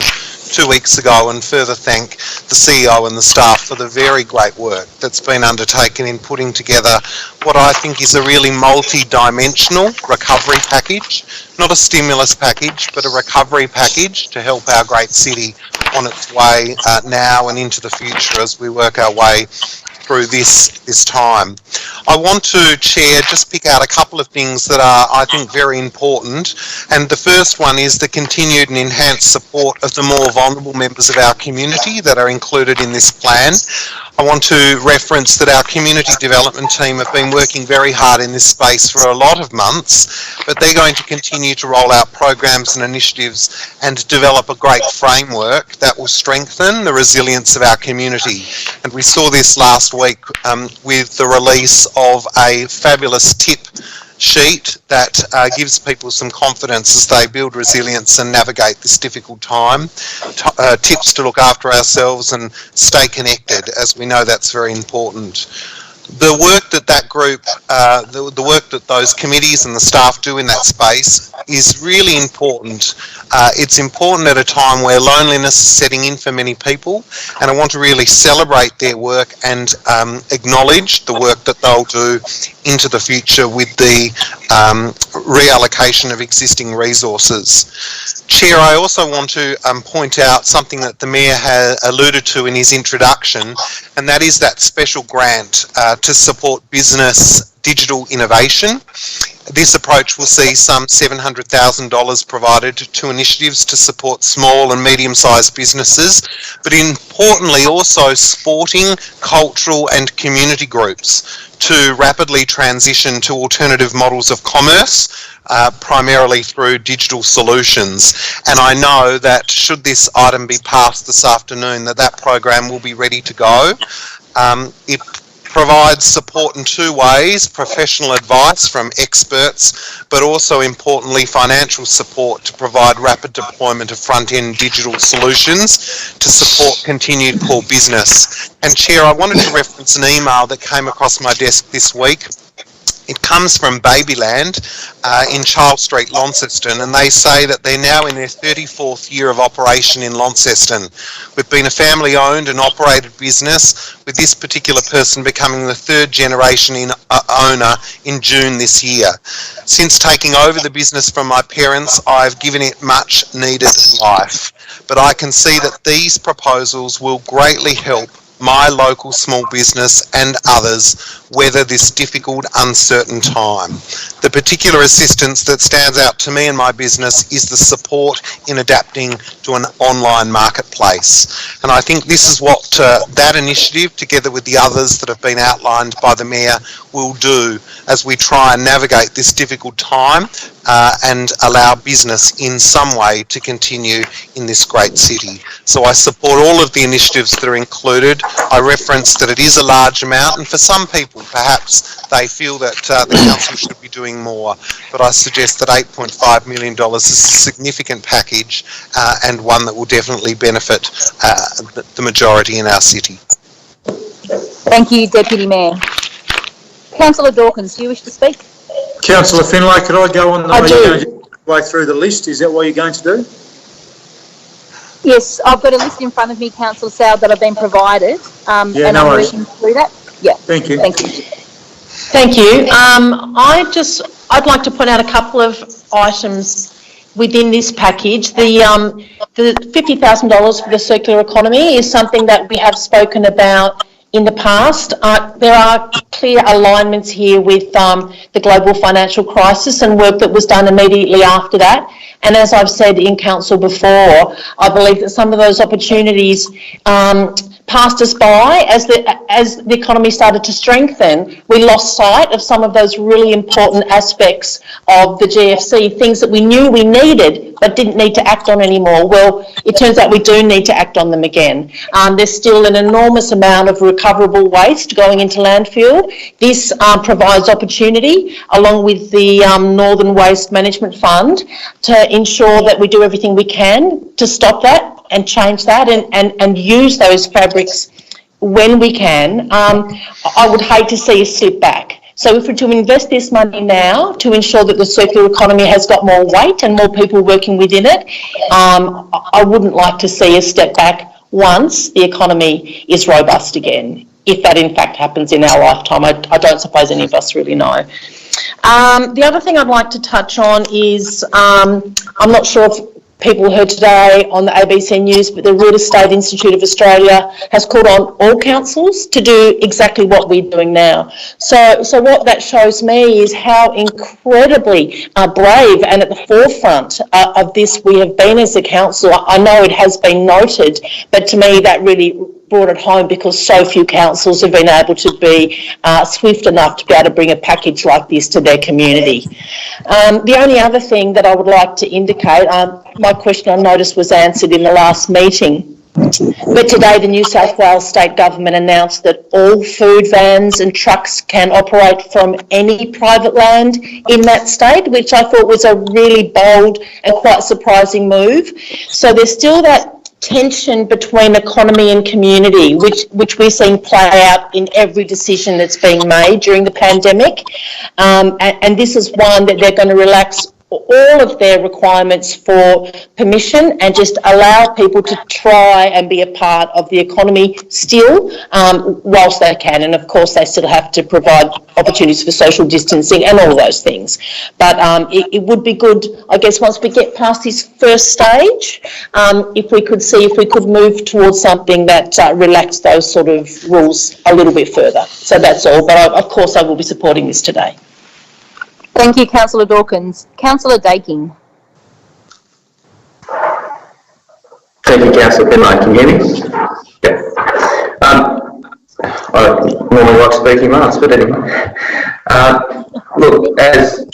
2 weeks ago, and further thank the CEO and the staff for the very great work that's been undertaken in putting together what I think is a really multi-dimensional recovery package, not a stimulus package, but a recovery package to help our great city on its way now and into the future as we work our way through this time. I want to, Chair, just pick out a couple of things that are, I think, very important. And the first one is the continued and enhanced support of the more vulnerable members of our community that are included in this plan. I want to reference that our community development team have been working very hard in this space for a lot of months, but they're going to continue to roll out programs and initiatives and develop a great framework that will strengthen the resilience of our community. And we saw this last week with the release of a fabulous tip sheet that gives people some confidence as they build resilience and navigate this difficult time. Tips to look after ourselves and stay connected, as we know that's very important. The work that that group, the work that those committees and the staff do in that space is really important. It's important at a time where loneliness is setting in for many people, and I want to really celebrate their work and acknowledge the work that they'll do into the future with the reallocation of existing resources. Chair, I also want to point out something that the Mayor has alluded to in his introduction, and that is that special grant to support business digital innovation. This approach will see some $700,000 provided to initiatives to support small and medium-sized businesses, but importantly also sporting, cultural and community groups to rapidly transition to alternative models of commerce, primarily through digital solutions. And I know that should this item be passed this afternoon, that program will be ready to go. It provides support in two ways: professional advice from experts, but also importantly financial support to provide rapid deployment of front-end digital solutions to support continued core business. And Chair, I wanted to reference an email that came across my desk this week. It comes from Babyland in Charles Street, Launceston, and they say that they're now in their 34th year of operation in Launceston. We've been a family-owned and operated business, with this particular person becoming the third generation owner in June this year. Since taking over the business from my parents, I've given it much needed life. But I can see that these proposals will greatly help my local small business and others weather this difficult, uncertain time. The particular assistance that stands out to me and my business is the support in adapting to an online marketplace. And I think this is what that initiative, together with the others that have been outlined by the Mayor, will do as we try and navigate this difficult time and allow business in some way to continue in this great city. So I support all of the initiatives that are included. I referenced that it is a large amount, and for some people perhaps they feel that the council should be doing more, but I suggest that $8.5 million is a significant package and one that will definitely benefit the majority in our city. Thank you, Deputy Mayor. Councillor Dawkins, do you wish to speak? Councillor Finlay, could I go on the way through the list? Is that what you're going to do? Yes, I've got a list in front of me, Councillor Soward, that I've been provided, and no I'm worries. working through that. Yeah. Thank you. Thank you. Thank you. I'd like to point out a couple of items within this package. The $50,000 for the circular economy is something that we have spoken about in the past. There are clear alignments here with the global financial crisis and work that was done immediately after that. And as I've said in council before, I believe that some of those opportunities passed us by as the economy started to strengthen. We lost sight of some of those really important aspects of the GFC, things that we knew we needed but didn't need to act on anymore. Well, it turns out we do need to act on them again. There's still an enormous amount of recoverable waste going into landfill. This provides opportunity, along with the Northern Waste Management Fund, to ensure that we do everything we can to stop that and change that and use those fabrics when we can. I would hate to see us slip back. So if we're to invest this money now to ensure that the circular economy has got more weight and more people working within it, I wouldn't like to see us step back once the economy is robust again. If that in fact happens in our lifetime, I don't suppose any of us really know. The other thing I'd like to touch on is, I'm not sure if people heard today on the ABC News, but the Real Estate Institute of Australia has called on all councils to do exactly what we're doing now. So what that shows me is how incredibly brave and at the forefront of this we have been as a council. I know it has been noted, but to me that really brought it home because so few councils have been able to be swift enough to be able to bring a package like this to their community. The only other thing that I would like to indicate, my question I noticed was answered in the last meeting, but today the New South Wales State Government announced that all food vans and trucks can operate from any private land in that state, which I thought was a really bold and quite surprising move. So there's still that tension between economy and community, which we're seeing play out in every decision that's being made during the pandemic. And this is one that they're going to relax all of their requirements for permission and just allow people to try and be a part of the economy still, whilst they can. And of course, they still have to provide opportunities for social distancing and all those things. But it would be good, I guess, once we get past this first stage, if we could move towards something that relaxed those sort of rules a little bit further. So that's all. But of course, I will be supporting this today. Thank you, Councillor Dawkins. Councillor Daking. Thank you, Councillor Finlay. Can you hear me? Yeah. I don't normally like speaking last, but anyway. Look, as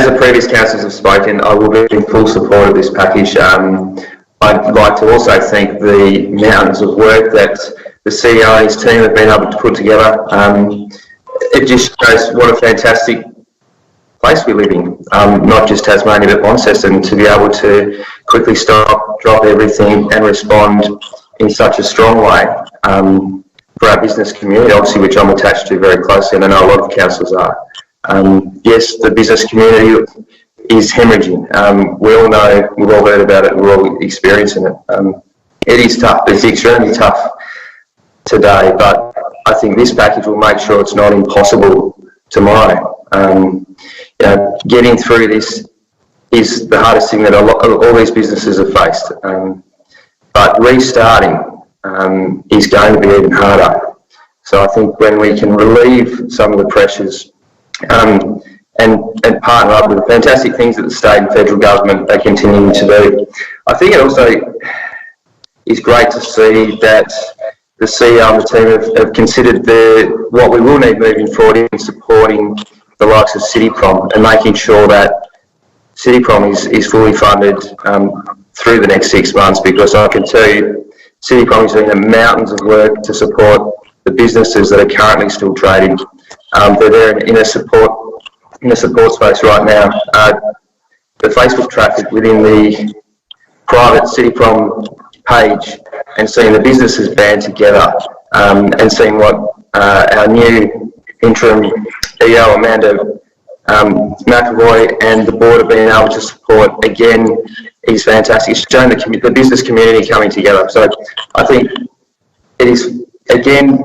the previous councillors have spoken, I will be in full support of this package. I'd like to also thank the mountains of work that the CEO and his team have been able to put together. It just shows what a fantastic place we live in, not just Tasmania but Launceston, to be able to quickly stop, drop everything and respond in such a strong way for our business community, obviously, which I'm attached to very closely, and I know a lot of councils are. Yes, the business community is hemorrhaging. We all know, we've all heard about it, we're all experiencing it. It is tough, it's extremely tough today, but I think this package will make sure it's not impossible tomorrow. Getting through this is the hardest thing that all these businesses have faced. But restarting is going to be even harder. So I think when we can relieve some of the pressures and partner up with the fantastic things that the state and federal government are continuing to do, I think it also is great to see that the CEO and the team have considered what we will need moving forward in supporting the likes of CityProm and making sure that CityProm is fully funded through the next 6 months, because I can tell you CityProm is doing mountains of work to support the businesses that are currently still trading. They're there in a support space right now. The Facebook traffic within the private CityProm page and seeing the businesses band together and seeing what our new interim EO, Amanda McAvoy, and the board have been able to support, again, is fantastic. It's showing the business community coming together. So I think it is, again,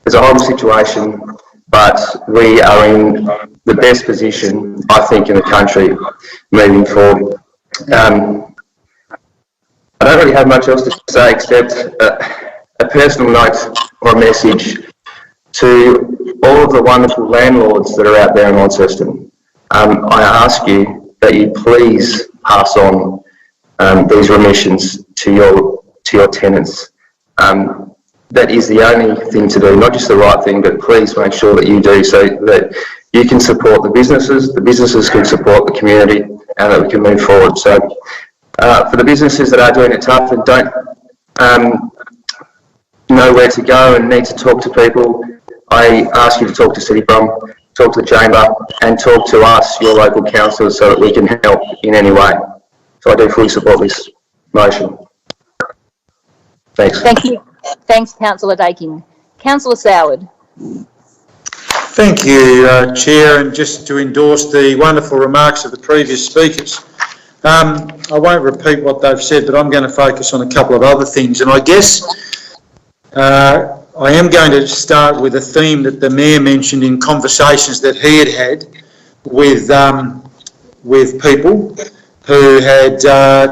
there's a horrible situation, but we are in the best position, I think, in the country moving forward. I don't really have much else to say except a personal note or a message to all of the wonderful landlords that are out there in Launceston. I ask you that you please pass on these remissions to your tenants. That is the only thing to do, not just the right thing, but please make sure that you do, so that you can support the businesses can support the community, and that we can move forward. So for the businesses that are doing it tough and don't know where to go and need to talk to people, I ask you to talk to CityBrom, talk to the Chamber, and talk to us, your local councillors, so that we can help in any way. So I do fully support this motion. Thanks. Thank you. Thanks, Councillor Daking. Councillor Soward. Thank you, Chair, and just to endorse the wonderful remarks of the previous speakers. I won't repeat what they've said, but I'm going to focus on a couple of other things. And I guess I am going to start with a theme that the Mayor mentioned in conversations that he had had with people who had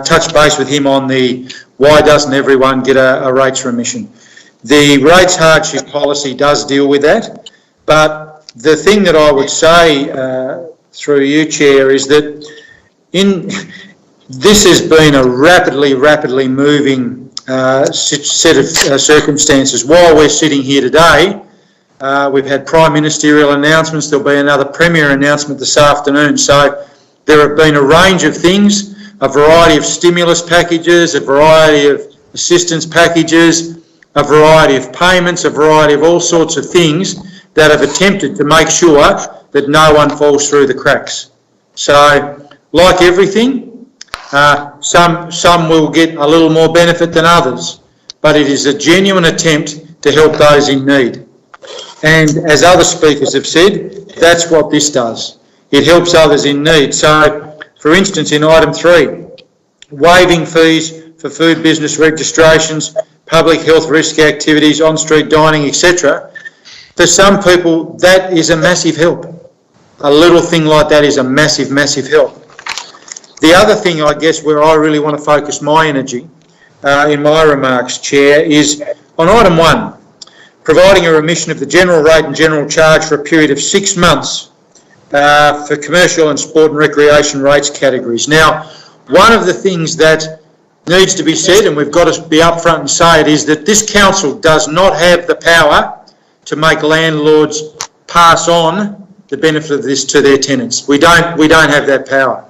touched base with him on the why doesn't everyone get a rates remission. The rates hardship policy does deal with that, but the thing that I would say through you, Chair, is that this has been a rapidly moving set of circumstances. While we're sitting here today, we've had Prime Ministerial announcements. There'll be another Premier announcement this afternoon. So there have been a range of things, a variety of stimulus packages, a variety of assistance packages, a variety of payments, a variety of all sorts of things that have attempted to make sure that no one falls through the cracks. So, like everything, some will get a little more benefit than others, but it is a genuine attempt to help those in need. And as other speakers have said, that's what this does. It helps others in need. So, for instance, in item 3, waiving fees for food business registrations, public health risk activities, on-street dining, etc. For some people, that is a massive help. A little thing like that is a massive help. The other thing, I guess, where I really want to focus my energy in my remarks, Chair, is on item 1, providing a remission of the general rate and general charge for a period of 6 months for commercial and sport and recreation rates categories. Now, one of the things that needs to be said, and we've got to be upfront and say it, is that this council does not have the power to make landlords pass on the benefit of this to their tenants. We don't have that power.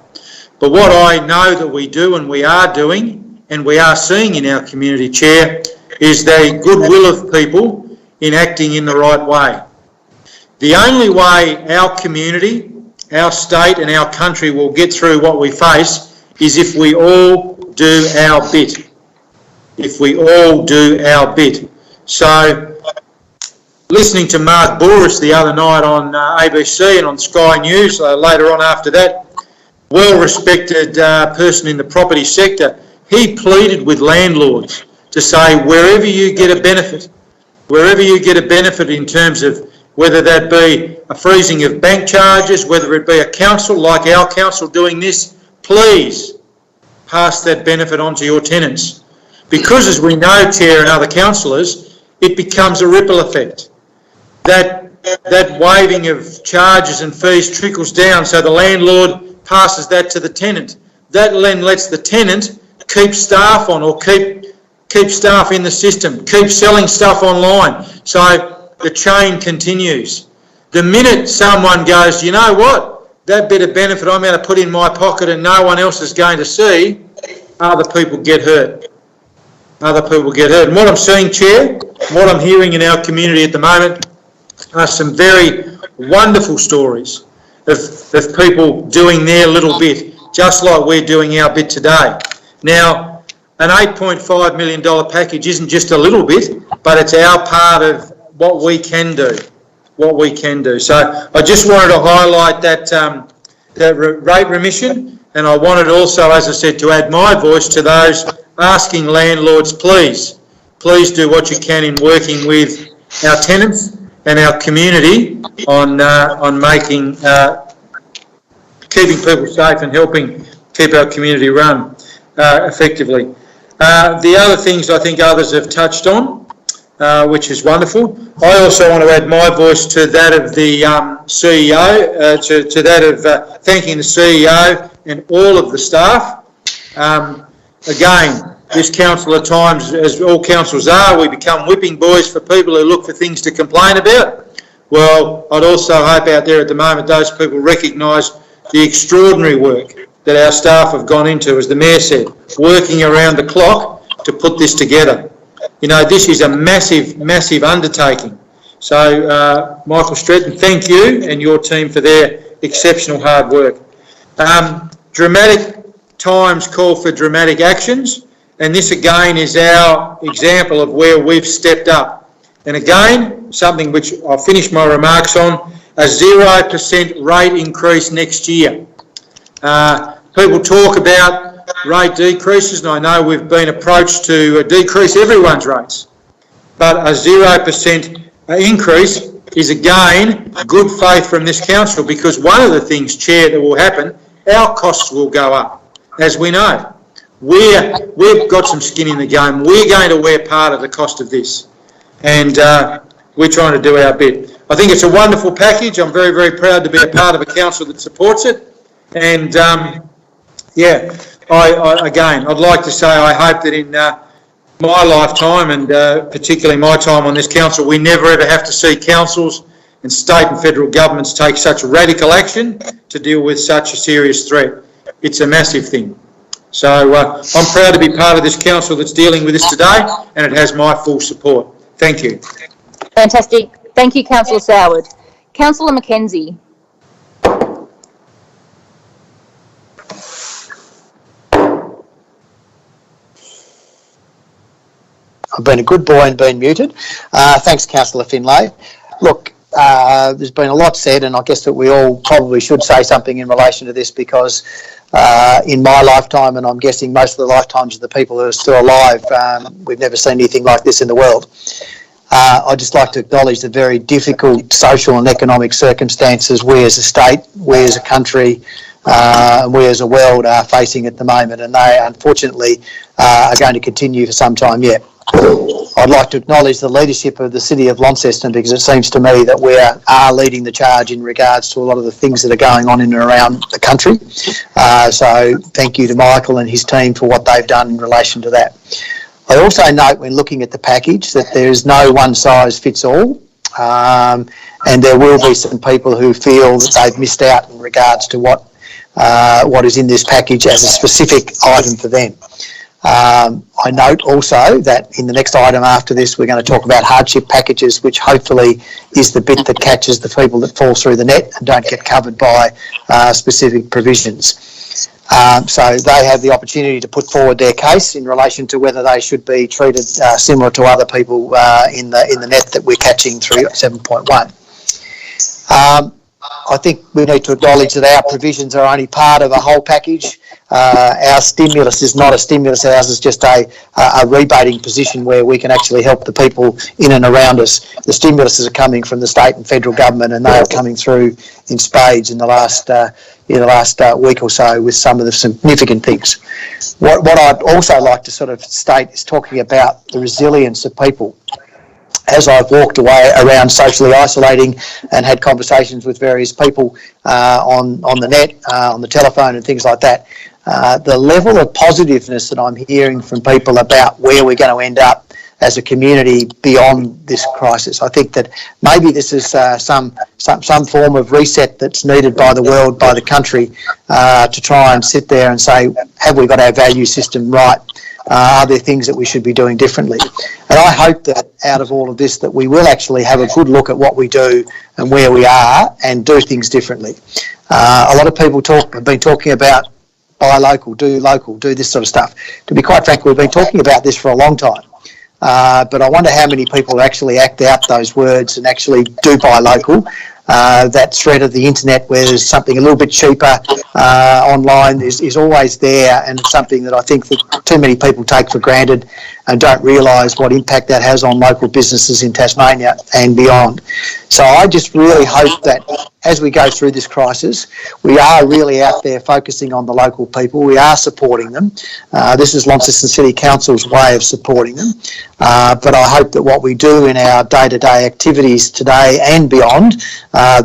But what I know that we do and we are doing and we are seeing in our community, Chair, is the goodwill of people in acting in the right way. The only way our community, our state and our country will get through what we face is if we all do our bit. If we all do our bit. So, listening to Mark Bouris the other night on ABC and on Sky News later on after that, well-respected person in the property sector, he pleaded with landlords to say wherever you get a benefit in terms of whether that be a freezing of bank charges, whether it be a council like our council doing this, please pass that benefit on to your tenants. Because as we know, Chair and other councillors, it becomes a ripple effect. That waiving of charges and fees trickles down, so the landlord passes that to the tenant. That then lets the tenant keep staff on or keep staff in the system, keep selling stuff online. So the chain continues. The minute someone goes, you know what, that bit of benefit I'm going to put in my pocket and no one else is going to see, other people get hurt. Other people get hurt. And what I'm seeing, Chair, what I'm hearing in our community at the moment are some very wonderful stories of people doing their little bit, just like we're doing our bit today. Now, an $8.5 million package isn't just a little bit, but it's our part of what we can do. So I just wanted to highlight that rate remission, and I wanted also, as I said, to add my voice to those asking landlords, please do what you can in working with our tenants and our community on making, keeping people safe and helping keep our community run effectively. The other things I think others have touched on, which is wonderful. I also want to add my voice to that of the CEO, to that of thanking the CEO and all of the staff. Again, this council at times, as all councils are, we become whipping boys for people who look for things to complain about. Well, I'd also hope out there at the moment those people recognise the extraordinary work that our staff have gone into, as the Mayor said, working around the clock to put this together. You know, this is a massive, massive undertaking. So, Michael Stretton, thank you and your team for their exceptional hard work. Dramatic times call for dramatic actions, and this again is our example of where we've stepped up. And again, something which I'll finish my remarks on, a 0% rate increase next year. People talk about rate decreases, and I know we've been approached to decrease everyone's rates, but a 0% increase is again good faith from this council, because one of the things, Chair, that will happen, our costs will go up, as we know. We've got some skin in the game. We're going to wear part of the cost of this, and we're trying to do our bit. I think it's a wonderful package. I'm very, very proud to be a part of a council that supports it. And yeah, I'd like to say I hope that in my lifetime, and particularly my time on this council, we never ever have to see councils and state and federal governments take such radical action to deal with such a serious threat. It's a massive thing. So I'm proud to be part of this council that's dealing with this today, and it has my full support. Thank you. Fantastic. Thank you, Councillor Soward. Councillor Mackenzie. I've been a good boy and been muted. Thanks, Councillor Finlay. Look, there's been a lot said, and I guess that we all probably should say something in relation to this, because in my lifetime, and I'm guessing most of the lifetimes of the people who are still alive, we've never seen anything like this in the world. I'd just like to acknowledge the very difficult social and economic circumstances we as a state, we as a country, and we as a world are facing at the moment, and they unfortunately are going to continue for some time yet. I'd like to acknowledge the leadership of the City of Launceston, because it seems to me that we are leading the charge in regards to a lot of the things that are going on in and around the country. So thank you to Michael and his team for what they've done in relation to that. I also note, when looking at the package, that there is no one size fits all, and there will be some people who feel that they've missed out in regards to what is in this package as a specific item for them. I note also that in the next item after this, we're going to talk about hardship packages, which hopefully is the bit that catches the people that fall through the net and don't get covered by specific provisions. So they have the opportunity to put forward their case in relation to whether they should be treated similar to other people in the net that we're catching through 7.1. I think we need to acknowledge that our provisions are only part of a whole package. Our stimulus is not a stimulus, ours is just a rebating position where we can actually help the people in and around us. The stimuluses are coming from the state and federal government, and they are coming through in spades in the last week or so with some of the significant things. What I'd also like to sort of state is talking about the resilience of people. As I've walked away around socially isolating and had conversations with various people on the net, on the telephone and things like that, the level of positiveness that I'm hearing from people about where we're going to end up as a community beyond this crisis. I think that maybe this is some form of reset that's needed by the world, by the country, to try and sit there and say, have we got our value system right? Are there things that we should be doing differently? And I hope that out of all of this, that we will actually have a good look at what we do and where we are and do things differently. A lot of people have been talking about buy local, do this sort of stuff. To be quite frank, we've been talking about this for a long time. But I wonder how many people actually act out those words and actually do buy local. That threat of the internet where there's something a little bit cheaper online is always there, and it's something that I think that too many people take for granted. and don't realise what impact that has on local businesses in Tasmania and beyond. So I just really hope that as we go through this crisis, we are really out there focusing on the local people. We are supporting them. This is Launceston City Council's way of supporting them. But I hope that what we do in our day-to-day activities today and beyond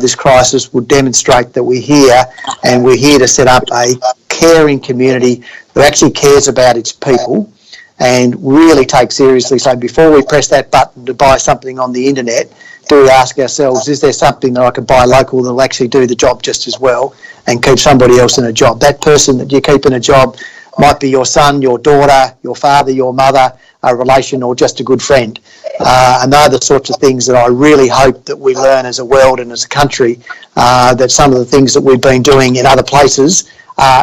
this crisis will demonstrate that we're here, and we're here to set up a caring community that actually cares about its people and really take seriously. So before we press that button to buy something on the internet, do we ask ourselves, is there something that I could buy local that will actually do the job just as well and keep somebody else in a job? That person that you keep in a job might be your son, your daughter, your father, your mother, a relation, or just a good friend. And they're the sorts of things that I really hope that we learn as a world and as a country, that some of the things that we've been doing in other places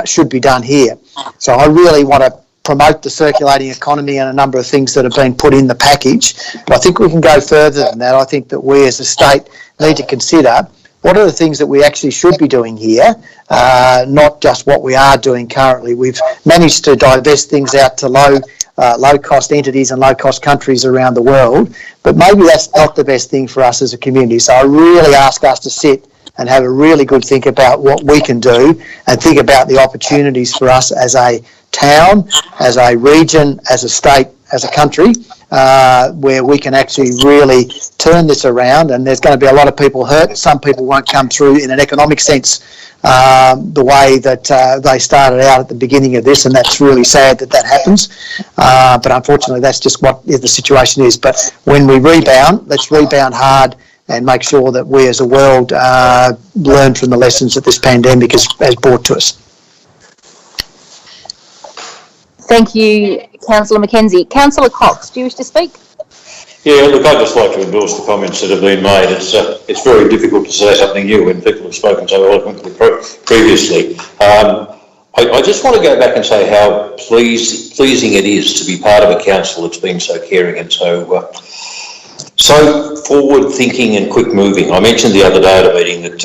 should be done here. So I really want to promote the circulating economy and a number of things that have been put in the package. But I think we can go further than that. I think that we as a state need to consider what are the things that we actually should be doing here, not just what we are doing currently. We've managed to divest things out to low-cost entities and low-cost countries around the world, but maybe that's not the best thing for us as a community. So I really ask us to sit and have a really good think about what we can do and think about the opportunities for us as a town, as a region, as a state, as a country, where we can actually really turn this around. And there's going to be a lot of people hurt. Some people won't come through in an economic sense the way that they started out at the beginning of this, and that's really sad that that happens. But unfortunately, that's just what the situation is. But when we rebound, let's rebound hard and make sure that we as a world learn from the lessons that this pandemic has brought to us. Thank you, Councillor Mackenzie. Councillor Cox, do you wish to speak? Yeah, look, I'd just like to endorse the comments that have been made. It's very difficult to say something new when people have spoken so eloquently previously. I just want to go back and say how pleasing it is to be part of a council that's been so caring and so forward-thinking and quick-moving. I mentioned the other day at a meeting that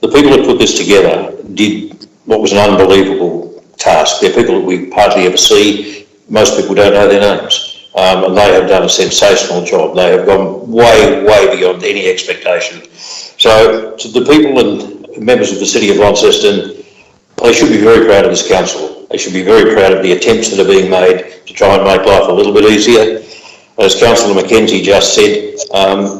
the people that put this together did what was an unbelievable task. They're people that we hardly ever see. Most people don't know their names. And they have done a sensational job. They have gone way, way beyond any expectation. So to the people and members of the City of Launceston, they should be very proud of this council. They should be very proud of the attempts that are being made to try and make life a little bit easier. As Councillor Mackenzie just said,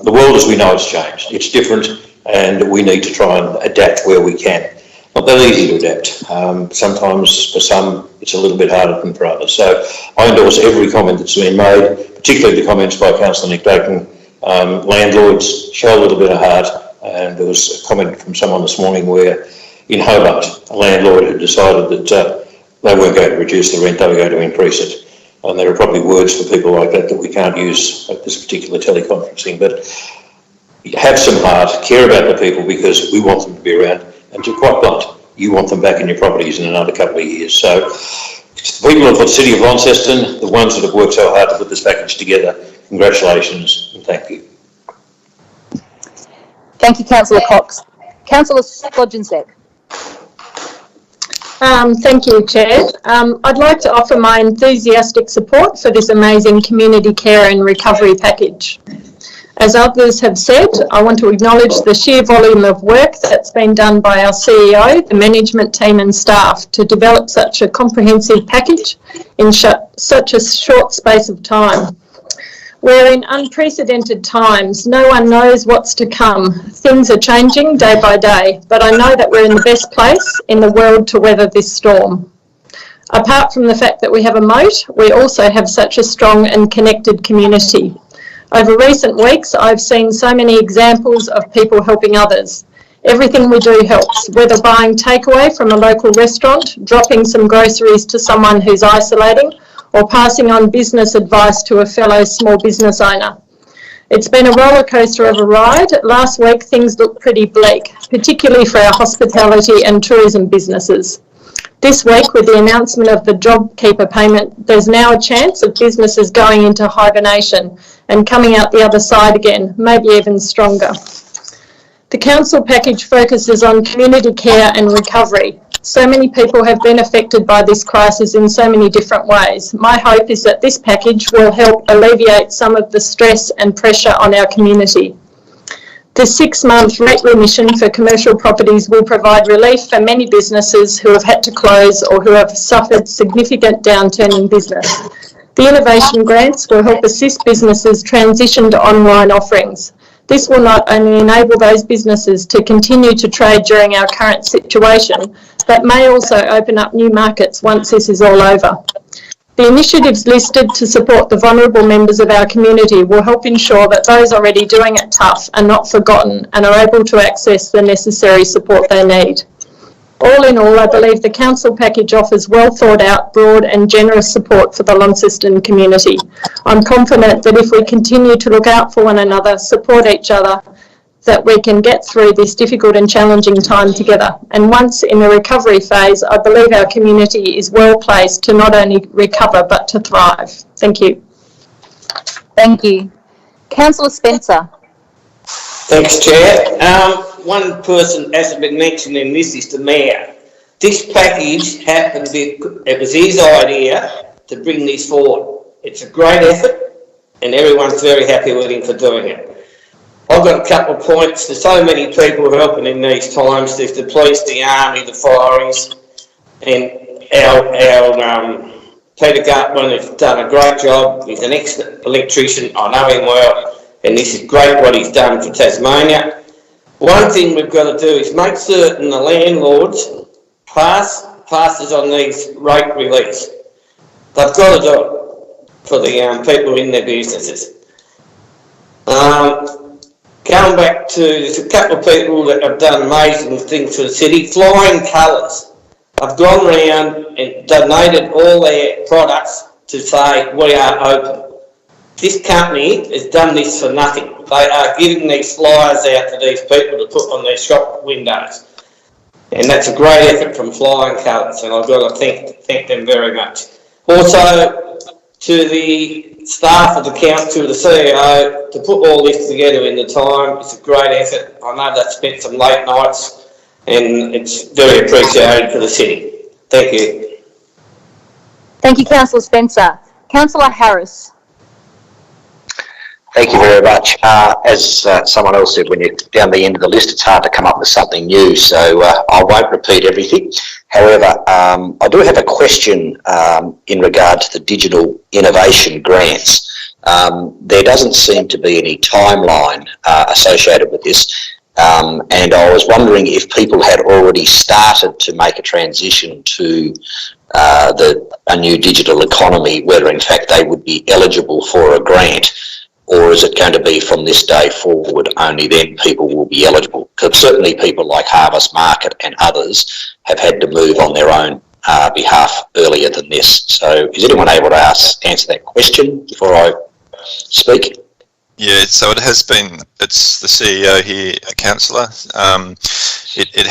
the world as we know it's changed. It's different, and we need to try and adapt where we can. Not that easy to adapt. Sometimes for some it's a little bit harder than for others. So I endorse every comment that's been made, particularly the comments by Councillor Nick Bacon. Landlords, show a little bit of heart. And there was a comment from someone this morning where in Hobart a landlord had decided that they weren't going to reduce the rent, they were going to increase it. And there are probably words for people like that we can't use at this particular teleconferencing. But have some heart, care about the people, because we want them to be around. And to be quite blunt, you want them back in your properties in another couple of years. So the people of the City of Launceston, the ones that have worked so hard to put this package together, congratulations and thank you. Thank you, Councillor Cox. Councillor Slodgensack. Thank you, Chair. I'd like to offer my enthusiastic support for this amazing community care and recovery package. As others have said, I want to acknowledge the sheer volume of work that's been done by our CEO, the management team and staff to develop such a comprehensive package in such a short space of time. We're in unprecedented times. No one knows what's to come. Things are changing day by day, but I know that we're in the best place in the world to weather this storm. Apart from the fact that we have a moat, we also have such a strong and connected community. Over recent weeks, I've seen so many examples of people helping others. Everything we do helps, whether buying takeaway from a local restaurant, dropping some groceries to someone who's isolating, or passing on business advice to a fellow small business owner. It's been a roller coaster of a ride. Last week, things looked pretty bleak, particularly for our hospitality and tourism businesses. This week, with the announcement of the JobKeeper payment, there's now a chance of businesses going into hibernation and coming out the other side again, maybe even stronger. The council package focuses on community care and recovery. So many people have been affected by this crisis in so many different ways. My hope is that this package will help alleviate some of the stress and pressure on our community. The 6-month rent remission for commercial properties will provide relief for many businesses who have had to close or who have suffered significant downturn in business. The innovation grants will help assist businesses transition to online offerings. This will not only enable those businesses to continue to trade during our current situation, but may also open up new markets once this is all over. The initiatives listed to support the vulnerable members of our community will help ensure that those already doing it tough are not forgotten and are able to access the necessary support they need. All in all, I believe the council package offers well thought out, broad and generous support for the Launceston community. I'm confident that if we continue to look out for one another, support each other, that we can get through this difficult and challenging time together. And once in the recovery phase, I believe our community is well placed to not only recover but to thrive. Thank you. Thank you. Councillor Spencer. Thanks, Chair. One person hasn't been mentioned in this is the Mayor. This package happened, it was his idea to bring this forward. It's a great effort and everyone's very happy with him for doing it. I've got a couple of points. There's so many people helping in these times. There's the police, the army, the fireys, and our Peter Gartman has done a great job. He's an excellent electrician. I know him well, and this is great what he's done for Tasmania. One thing we've got to do is make certain the landlords passes on these rate reliefs. They've got to do it for the people in their businesses. Going back to, there's a couple of people that have done amazing things for the city. Flying Colours. I've gone around and donated all their products to say we are open. This company has done this for nothing. They are giving these flyers out to these people to put on their shop windows. And that's a great effort from Flying Colours, and I've got to thank them very much. Also, to the staff of the council, the CEO, to put all this together in the time, it's a great effort. I know they've spent some late nights and it's very appreciated for the city. Thank you. Thank you, Councillor Spencer. Councillor Harris. Thank you very much. As someone else said, when you're down the end of the list, it's hard to come up with something new, so I won't repeat everything. However, I do have a question in regard to the digital innovation grants. There doesn't seem to be any timeline associated with this, and I was wondering if people had already started to make a transition to a new digital economy, whether in fact they would be eligible for a grant. Or is it going to be from this day forward, only then people will be eligible? Because certainly people like Harvest Market and others have had to move on their own behalf earlier than this. So is anyone able to answer that question before I speak? Yeah, so it has been, it's the CEO here, Councillor. It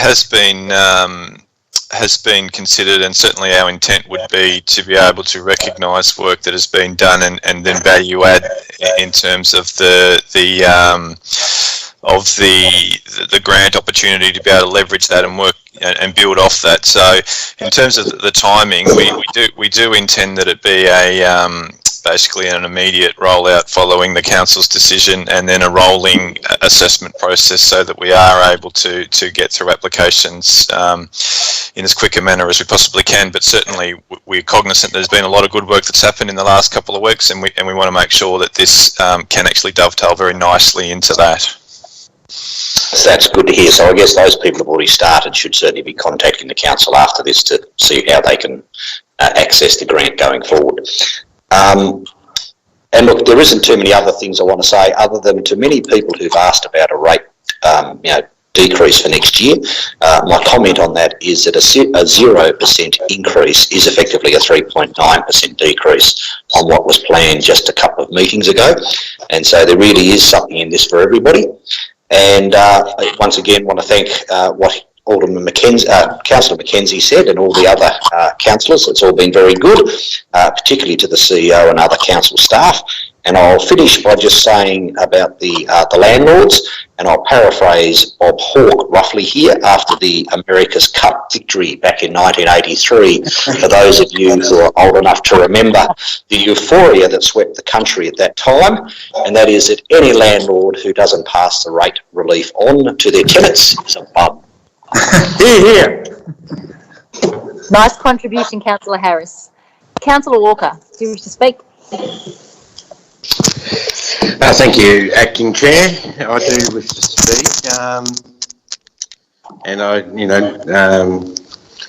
has been considered, and certainly our intent would be to be able to recognise work that has been done and then value add in terms of the grant opportunity to be able to leverage that and work and build off that. So in terms of the timing, we do intend that it be a basically an immediate rollout following the council's decision, and then a rolling assessment process so that we are able to get through applications in as quick a manner as we possibly can. But certainly we're cognizant there's been a lot of good work that's happened in the last couple of weeks, and we want to make sure that this can actually dovetail very nicely into that. So that's good to hear. So I guess those people have already started should certainly be contacting the council after this to see how they can access the grant going forward. And look, there isn't too many other things I want to say other than to many people who've asked about a rate decrease for next year. My comment on that is that a 0% increase is effectively a 3.9% decrease on what was planned just a couple of meetings ago. And so there really is something in this for everybody. And once again, want to thank what Alderman Councillor Mackenzie said, and all the other councillors. It's all been very good, particularly to the CEO and other council staff. And I'll finish by just saying about the landlords. and I'll paraphrase Bob Hawke roughly here, after the America's Cup victory back in 1983, for those of you who are old enough to remember the euphoria that swept the country at that time, and that is that any landlord who doesn't pass the rate relief on to their tenants is a bum. Here. Nice contribution, Councillor Harris. Councillor Walker, do you wish to speak? Thank you, Acting Chair. I do wish to speak, and I,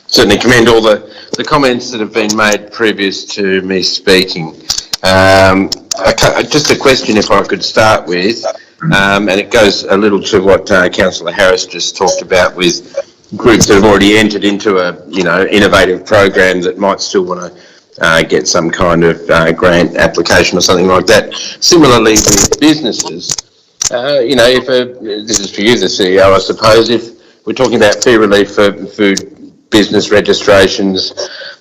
certainly commend all the comments that have been made previous to me speaking. Just a question, if I could start with, and it goes a little to what Councillor Harris just talked about with groups that have already entered into a, innovative program that might still want to get some kind of grant application or something like that. Similarly with businesses, this is for you, the CEO, I suppose, if we're talking about fee relief for food business registrations,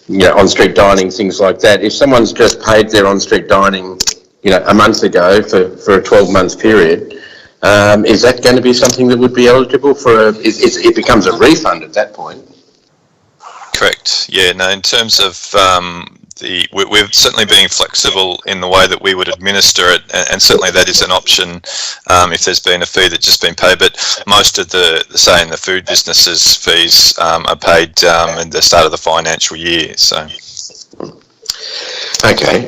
on-street dining, things like that, if someone's just paid their on-street dining, a month ago for a 12-month period, is that going to be something that would be eligible for it becomes a refund at that point? Correct. Yeah, no, in terms of we're certainly being flexible in the way that we would administer it, and certainly that is an option if there's been a fee that's just been paid, but most of the food businesses fees are paid at the start of the financial year, so. Okay.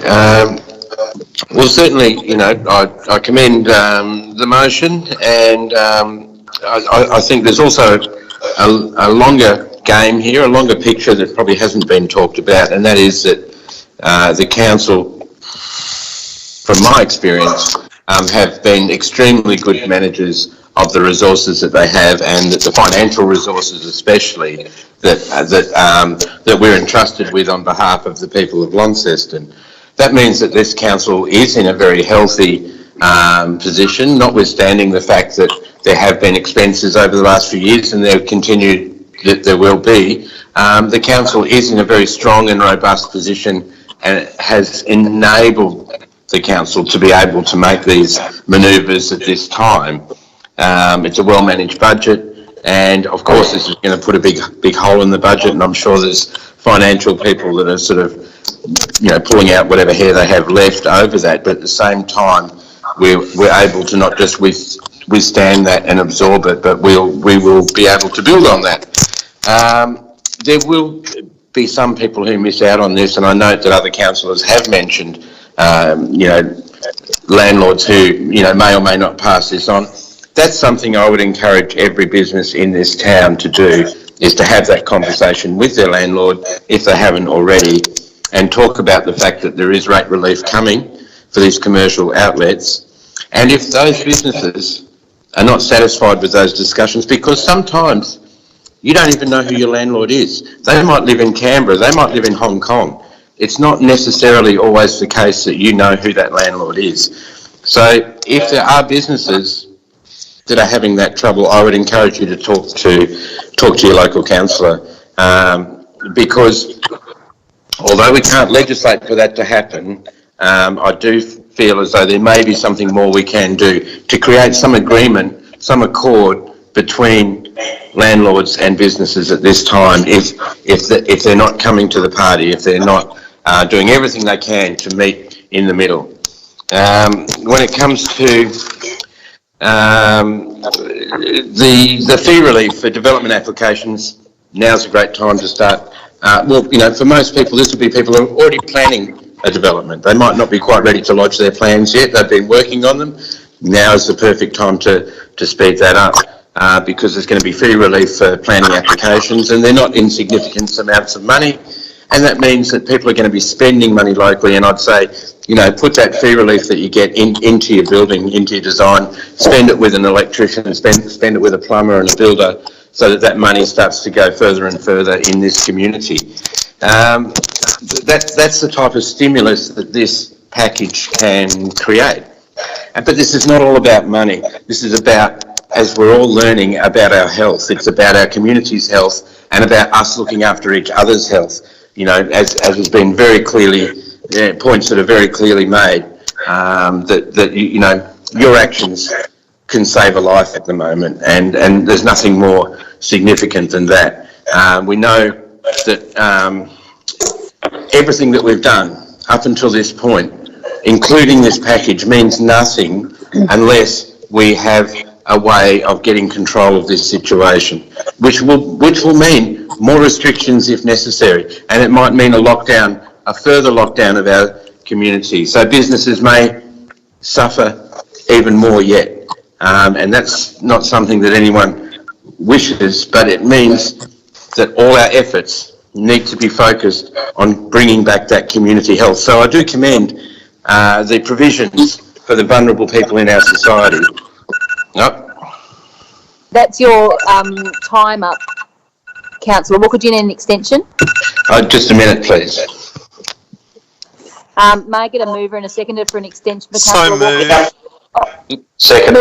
Well, certainly, I commend the motion, and I think there's also a longer game here, a longer picture that probably hasn't been talked about, and that is that the council, from my experience, have been extremely good managers of the resources that they have, and that the financial resources especially that we're entrusted with on behalf of the people of Launceston. That means that this council is in a very healthy position, notwithstanding the fact that there have been expenses over the last few years, and there will be. The council is in a very strong and robust position, and it has enabled the council to be able to make these manoeuvres at this time. It's a well-managed budget, and of course this is going to put a big hole in the budget, and I'm sure there's financial people that are sort of pulling out whatever hair they have left over that, but at the same time we're able to not just withstand that and absorb it, but we will be able to build on that. There will be some people who miss out on this, and I note that other councillors have mentioned landlords who may or may not pass this on. That's something I would encourage every business in this town to do, is to have that conversation with their landlord, if they haven't already, and talk about the fact that there is rate relief coming for these commercial outlets. And if those businesses are not satisfied with those discussions, because sometimes you don't even know who your landlord is. They might live in Canberra, they might live in Hong Kong. It's not necessarily always the case that you know who that landlord is. So if there are businesses that are having that trouble, I would encourage you to talk to your local councillor, because although we can't legislate for that to happen, I do feel as though there may be something more we can do to create some agreement, some accord between landlords and businesses at this time, if they're not coming to the party, if they're not doing everything they can to meet in the middle. When it comes to the fee relief for development applications, now's a great time to start. For most people, this would be people who are already planning a development. They might not be quite ready to lodge their plans yet. They've been working on them. Now is the perfect time to speed that up, because there's going to be fee relief for planning applications, and they're not insignificant amounts of money. And that means that people are going to be spending money locally, and I'd say, put that fee relief that you get into your building, into your design, spend it with an electrician, spend it with a plumber and a builder, so that money starts to go further and further in this community. That's the type of stimulus that this package can create. But this is not all about money. This is about, as we're all learning, about our health. It's about our community's health and about us looking after each other's health. As has been very clearly, points that are very clearly made, that your actions can save a life at the moment, and there's nothing more significant than that. We know that everything that we've done up until this point, including this package, means nothing unless we have a way of getting control of this situation, which will mean more restrictions if necessary, and it might mean a further lockdown of our community. So businesses may suffer even more yet, and that's not something that anyone wishes, but it means that all our efforts need to be focused on bringing back that community health. So I do commend the provisions for the vulnerable people in our society. That's your time up, Councillor Walker. Do you need an extension? Just a minute, please. May I get a mover and a seconder for an extension for Councillor Walker? Second.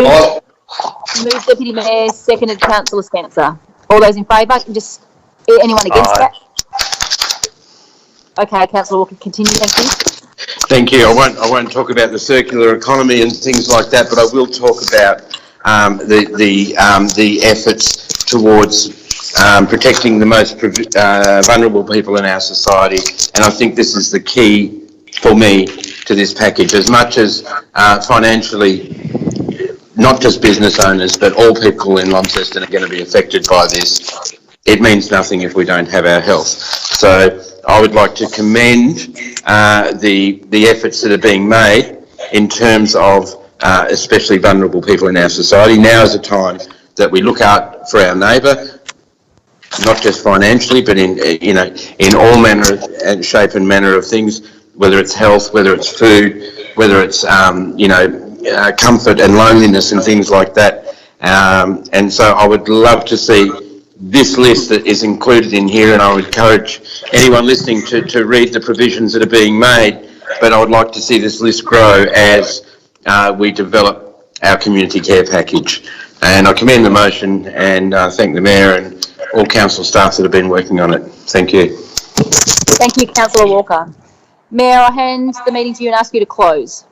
Move Deputy Mayor, seconded Councillor Spencer. All those in favour? Just anyone against that? Okay, Councillor Walker, continue. Thank you. Thank you. I won't talk about the circular economy and things like that, but I will talk about the efforts towards protecting the most vulnerable people in our society, and I think this is the key for me to this package. As much as financially, not just business owners, but all people in Launceston are going to be affected by this, it means nothing if we don't have our health. So I would like to commend the efforts that are being made in terms of especially vulnerable people in our society. Now is a time that we look out for our neighbour, not just financially, but in all manner and shape and manner of things, whether it's health, whether it's food, whether it's comfort and loneliness and things like that. And so I would love to see this list that is included in here, and I would encourage anyone listening to read the provisions that are being made, but I would like to see this list grow as we develop our community care package. And I commend the motion and thank the Mayor and all council staff that have been working on it. Thank you. Thank you, Councillor Walker. Mayor, I hand the meeting to you and ask you to close.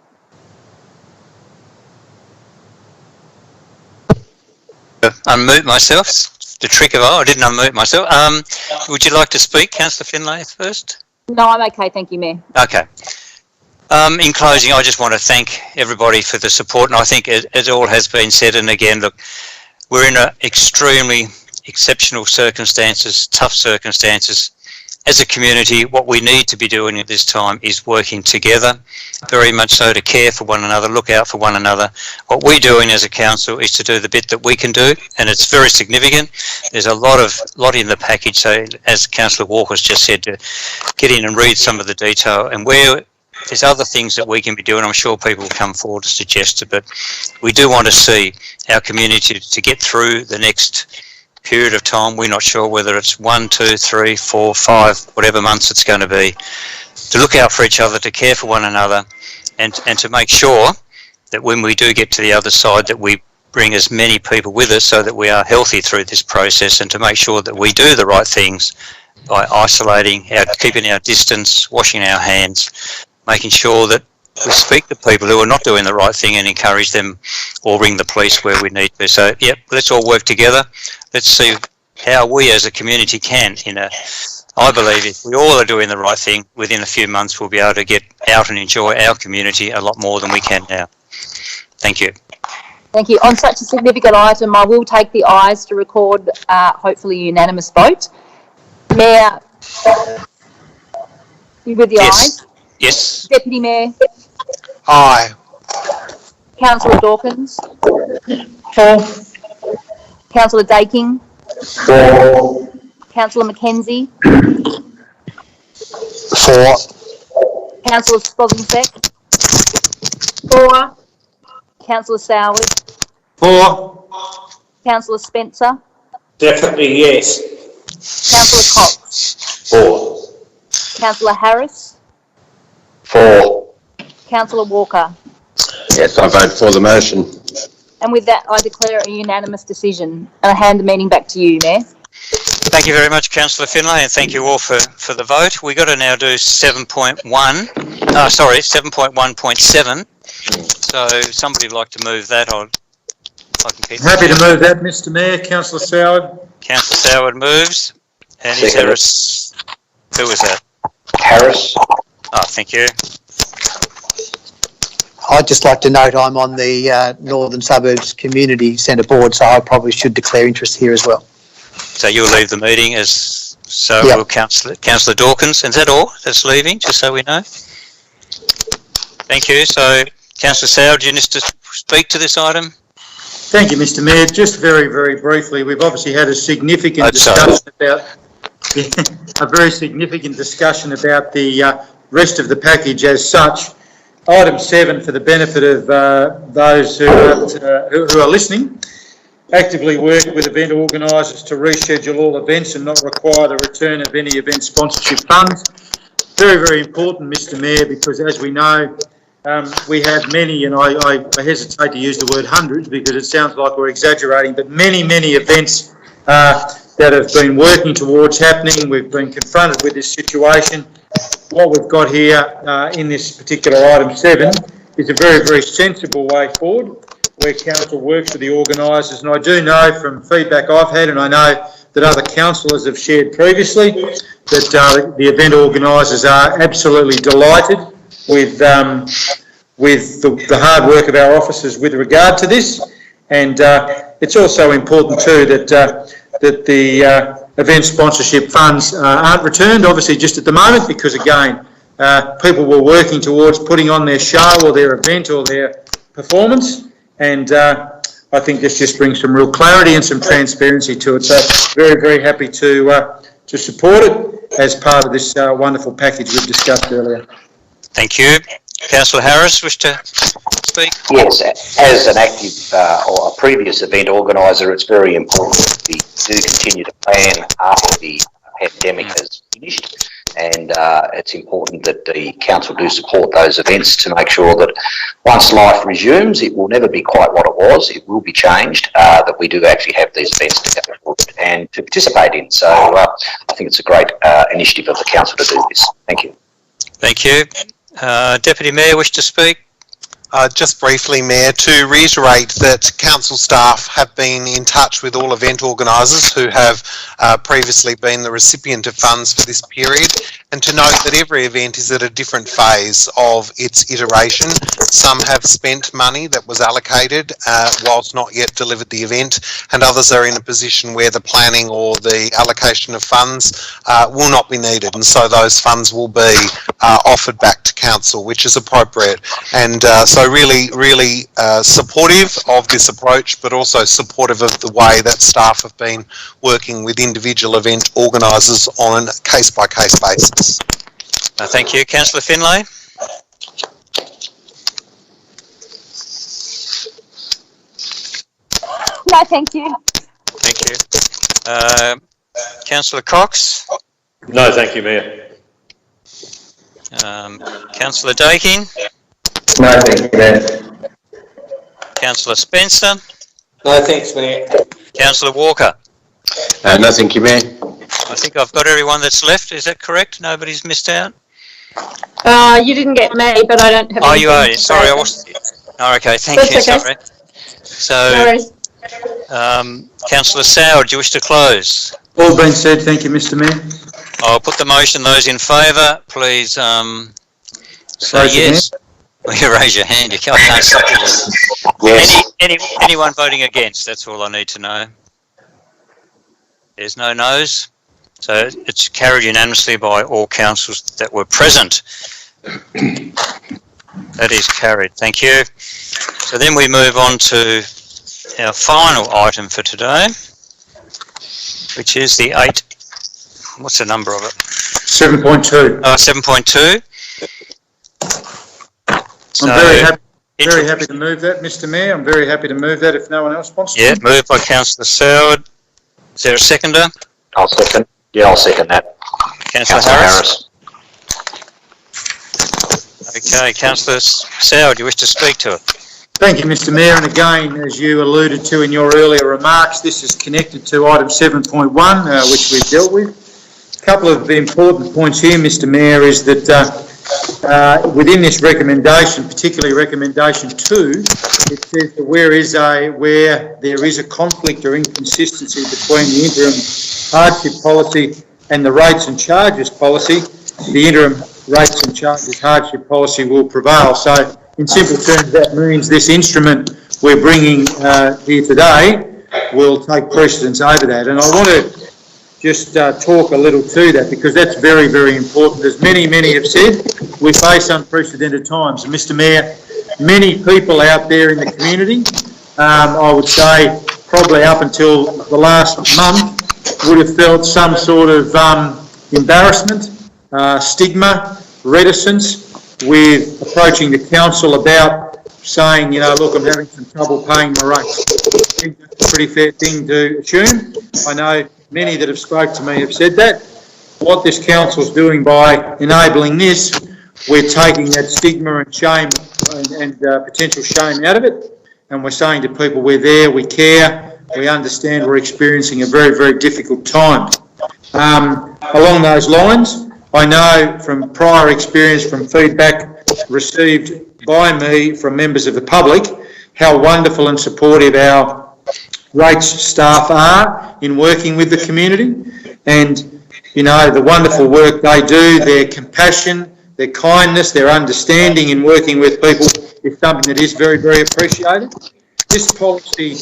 Unmute myself. The trick of I didn't unmute myself. Would you like to speak, Councillor Finlay, first? No, I'm okay. Thank you, Mayor. Okay. In closing, I just want to thank everybody for the support, and I think it all has been said, and again, look, we're in extremely exceptional circumstances, tough circumstances. As a community, what we need to be doing at this time is working together, very much so, to care for one another, look out for one another. What we're doing as a council is to do the bit that we can do, and it's very significant. There's a lot in the package, so as Councillor Walker's just said, to get in and read some of the detail, and where there's other things that we can be doing, I'm sure people will come forward to suggest it, but we do want to see our community to get through the next period of time. We're not sure whether it's 1, 2, 3, 4, 5, whatever months it's going to be, to look out for each other, to care for one another, and to make sure that when we do get to the other side, that we bring as many people with us so that we are healthy through this process, and to make sure that we do the right things by isolating, keeping our distance, washing our hands, making sure that we speak to people who are not doing the right thing and encourage them, or ring the police where we need to. So, yep, let's all work together. Let's see how we as a community can, I believe if we all are doing the right thing, within a few months we'll be able to get out and enjoy our community a lot more than we can now. Thank you. Thank you. On such a significant item, I will take the ayes to record hopefully a unanimous vote. Mayor, you with the ayes? Yes. Deputy Mayor? Aye. Councillor Dawkins? 4. Councillor Daking? 4. Councillor Mackenzie? 4. Councillor Spozensek? 4. Councillor Sowers? 4. Councillor Spencer? Definitely yes. Councillor Cox? 4. Councillor Harris? 4. Councillor Walker? Yes, I vote for the motion. And with that, I declare a unanimous decision. And I hand the meeting back to you, Mayor. Thank you very much, Councillor Finlay, and thank you all for the vote. We've got to now do 7.1, 7.1.7. So somebody would like to move that. I can keep Happy to move that, Mr Mayor. Councillor Soward. Councillor Soward moves. And is there a... Who was that? Harris. Oh, thank you. I'd just like to note I'm on the Northern Suburbs Community Centre Board, so I probably should declare interest here as well. So you'll leave the meeting as... So Yep. will Councillor Dawkins. Is that all that's leaving, just so we know? Thank you. So, Councillor Soward, do you need to speak to this item? Thank you, Mr Mayor. Just very, very briefly, we've obviously had a significant discussion about the rest of the package as such. Item 7, for the benefit of those who are listening, actively work with event organisers to reschedule all events and not require the return of any event sponsorship funds. Very, very important, Mr Mayor, because as we know, we have many, and I hesitate to use the word hundreds because it sounds like we're exaggerating, but many, many events that have been working towards happening. We've been confronted with this situation. What we've got here in this particular item 7 is a very, very sensible way forward where council works with the organisers. And I do know from feedback I've had, and I know that other councillors have shared previously, that the event organisers are absolutely delighted with the hard work of our officers with regard to this. And it's also important too that the event sponsorship funds aren't returned, obviously just at the moment, because again, people were working towards putting on their show or their event or their performance, and I think this just brings some real clarity and some transparency to it. So very, very happy to support it as part of this wonderful package we've discussed earlier. Thank you. Councillor Harris, wish to speak? Yes, as an active or a previous event organiser, it's very important that we do continue to plan after the pandemic has finished, and it's important that the council do support those events to make sure that once life resumes, it will never be quite what it was. It will be changed, that we do actually have these events to go forward and to participate in. So I think it's a great initiative of the council to do this. Thank you. Thank you. Deputy Mayor, wish to speak? Just briefly, Mayor, to reiterate that council staff have been in touch with all event organisers who have previously been the recipient of funds for this period, and to note that every event is at a different phase of its iteration. Some have spent money that was allocated whilst not yet delivered the event, and others are in a position where the planning or the allocation of funds will not be needed, and so those funds will be offered back to council, which is appropriate. And so really supportive of this approach, but also supportive of the way that staff have been working with individual event organisers on a case-by-case basis. Thank you. Councillor Finlay? No, thank you. Thank you. Councillor Cox? No, thank you, Mayor. Councillor Dakin? No, thank you, Mayor. Councillor Spencer? No, thanks, Mayor. Councillor Walker? No, thank you, Mayor. I think I've got everyone that's left. Is that correct? Nobody's missed out? You didn't get me, but I don't have. Oh, you are. Sorry, I wasn't. Oh, okay. Thank you. That's okay. Sorry. So, Councillor Soward, do you wish to close? All been said. Thank you, Mr Mayor. I'll put the motion. Those in favour, please say yes. Well, you raise your hand. You can't say yes. Anyone voting against? That's all I need to know. There's no no's. So it's carried unanimously by all councillors that were present. That is carried. Thank you. So then we move on to our final item for today, which is the what's the number of it? 7.2. 7.2. So, I'm very happy to move that, Mr Mayor. I'm very happy to move that if no one else wants to. Yeah, moved by Councillor Soward. Is there a seconder? I'll second. Yeah, I'll second that. Councillor Harris. Okay, Councillor Soward, do you wish to speak to it? Thank you, Mr Mayor. And again, as you alluded to in your earlier remarks, this is connected to item 7.1, which we've dealt with. A couple of important points here, Mr Mayor, is that within this recommendation, particularly recommendation 2, it says that where there is a conflict or inconsistency between the interim hardship policy and the rates and charges policy, the interim rates and charges hardship policy will prevail. So in simple terms, that means this instrument we're bringing here today will take precedence over that. And I want to just talk a little to that, because that's very, very important. As many have said, we face unprecedented times. And Mr Mayor, many people out there in the community, I would say probably up until the last month, would have felt some sort of embarrassment, stigma, reticence with approaching the council about saying, you know, look, I'm having some trouble paying my rates. I think that's a pretty fair thing to assume. I know many that have spoke to me have said that. What this council's doing by enabling this, we're taking that stigma and shame and potential shame out of it, and we're saying to people, we're there, we care, we understand we're experiencing a very, very difficult time. Along those lines, I know from prior experience, from feedback received by me from members of the public, how wonderful and supportive our rates staff are in working with the community, and you know, the wonderful work they do, their compassion, their kindness, their understanding in working with people is something that is very, very appreciated. This policy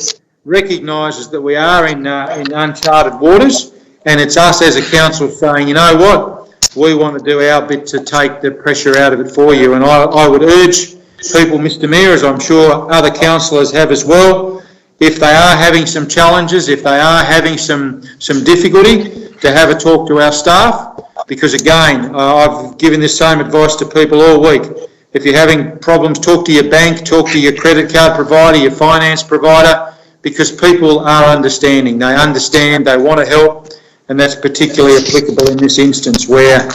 recognises that we are in uncharted waters, and it's us as a council saying, you know what, we want to do our bit to take the pressure out of it for you. And I would urge people, Mr Mayor, as I'm sure other councillors have as well, if they are having some challenges, if they are having some difficulty, to have a talk to our staff, because again, I've given this same advice to people all week. If you're having problems, talk to your bank, talk to your credit card provider, your finance provider, because people are understanding. They understand, they want to help, and that's particularly applicable in this instance where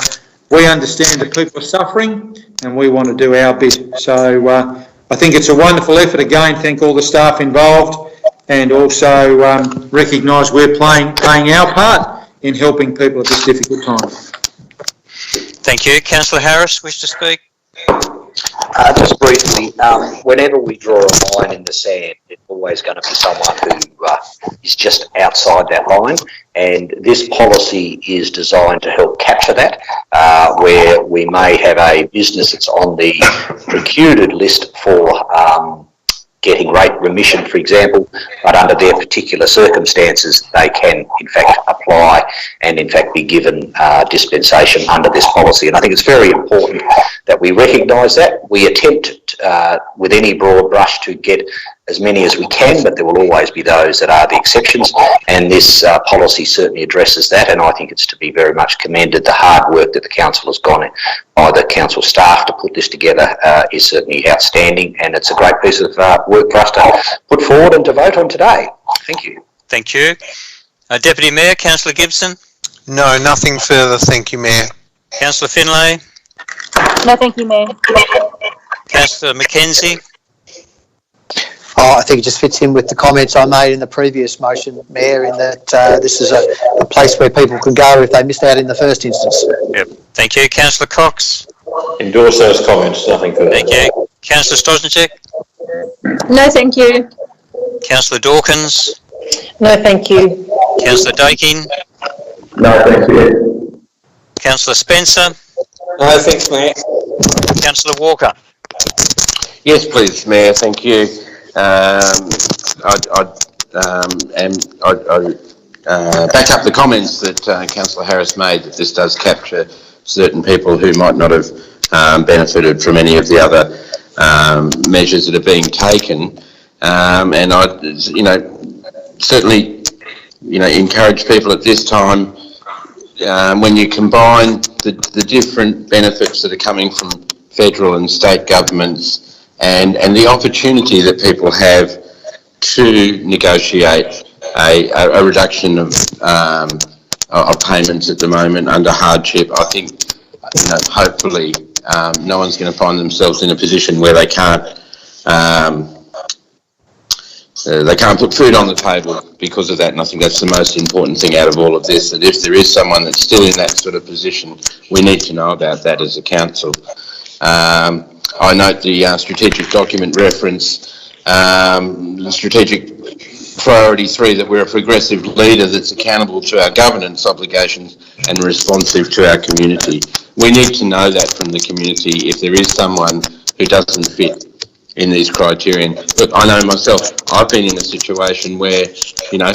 we understand that people are suffering and we want to do our bit. So I think it's a wonderful effort. Again, thank all the staff involved, and also recognise we're playing our part in helping people at this difficult time. Thank you. Councillor Harris, wish to speak? Just briefly, whenever we draw a line in the sand, it's always going to be someone who is just outside that line, and this policy is designed to help capture that, where we may have a business that's on the precluded list for getting rate remission, for example, but under their particular circumstances, they can in fact apply and in fact be given dispensation under this policy. And I think it's very important that we recognise that. We attempt with any broad brush to get as many as we can, but there will always be those that are the exceptions, and this policy certainly addresses that, and I think it's to be very much commended. The hard work that the council has gone in by the council staff to put this together is certainly outstanding, and it's a great piece of work for us to put forward and to vote on today. Thank you. Thank you. Deputy Mayor, Councillor Gibson? No, nothing further, thank you, Mayor. Councillor Finlay? No, thank you, Mayor. Councillor Mackenzie? I think it just fits in with the comments I made in the previous motion, Mayor, in that this is a place where people can go if they missed out in the first instance. Yep. Thank you. Councillor Cox? Endorse those comments, nothing further. Thank you. Councillor Stosnicek? No, thank you. Councillor Dawkins? No, thank you. Councillor Dakin? No, thank you. Councillor Spencer? No, thanks, Mayor. Councillor Walker? Yes, please, Mayor, thank you. I back up the comments that Councillor Harris made, that this does capture certain people who might not have benefited from any of the other measures that are being taken, and I, certainly, encourage people at this time, when you combine the different benefits that are coming from federal and state governments, and the opportunity that people have to negotiate a reduction of payments at the moment under hardship, I think, hopefully no one's going to find themselves in a position where they can't they can't put food on the table because of that, and I think that's the most important thing out of all of this, that if there is someone that's still in that sort of position, we need to know about that as a council. I note the strategic document reference, the strategic priority 3, that we're a progressive leader that's accountable to our governance obligations and responsive to our community. We need to know that from the community if there is someone who doesn't fit in these criterion. Look, I know myself, I've been in a situation where, you know,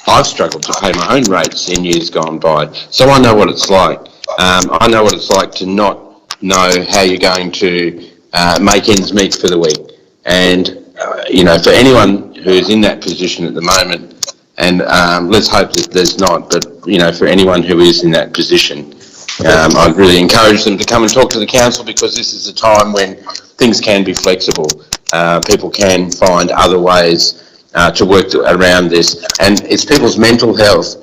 I've struggled to pay my own rates in years gone by. So I know what it's like. I know what it's like to not know how you're going to make ends meet for the week. And, you know, for anyone who's in that position at the moment, and let's hope that there's not, but, you know, for anyone who is in that position, I'd really encourage them to come and talk to the council, because this is a time when things can be flexible. People can find other ways to work around this. And it's people's mental health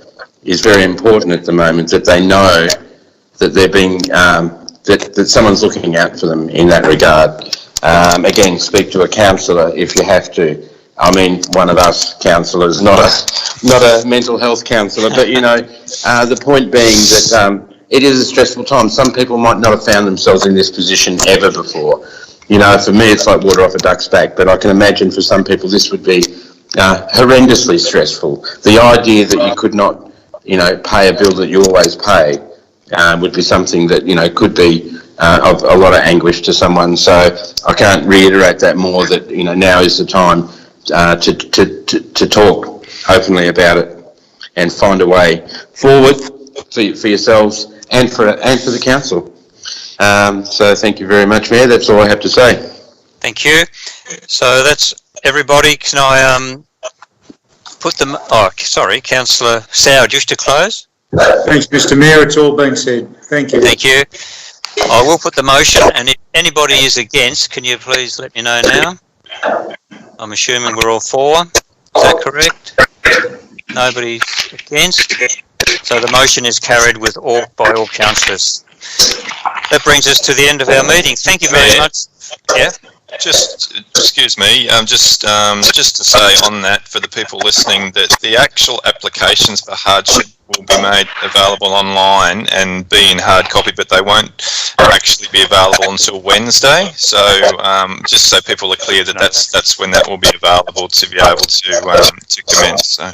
is very important at the moment, that they know that they're being, that someone's looking out for them in that regard. Again, speak to a counsellor if you have to. I mean, one of us counsellors, not a mental health counsellor, but, you know, the point being that it is a stressful time. Some people might not have found themselves in this position ever before. You know, for me, it's like water off a duck's back, but I can imagine for some people this would be horrendously stressful. The idea that you could not, you know, pay a bill that you always pay would be something that, you know, could be of a lot of anguish to someone. So I can't reiterate that more, that, you know, now is the time to talk openly about it and find a way forward for yourselves and for the council. So thank you very much, Mayor. That's all I have to say. Thank you. So that's everybody. Can I put them? Oh, sorry, Councillor Sow, just to close. Thanks, Mr. Mayor. It's all been said. Thank you. Thank you. I will put the motion, and if anybody is against, can you please let me know now? I'm assuming we're all for. Is that correct? Nobody's against. So the motion is carried with by all councillors. That brings us to the end of our meeting. Thank you very much. Yeah. Just, excuse me, just to say on that, for the people listening, that the actual applications for hardship will be made available online and be in hard copy, but they won't actually be available until Wednesday. So just so people are clear that that's when that will be available to be able to commence. So.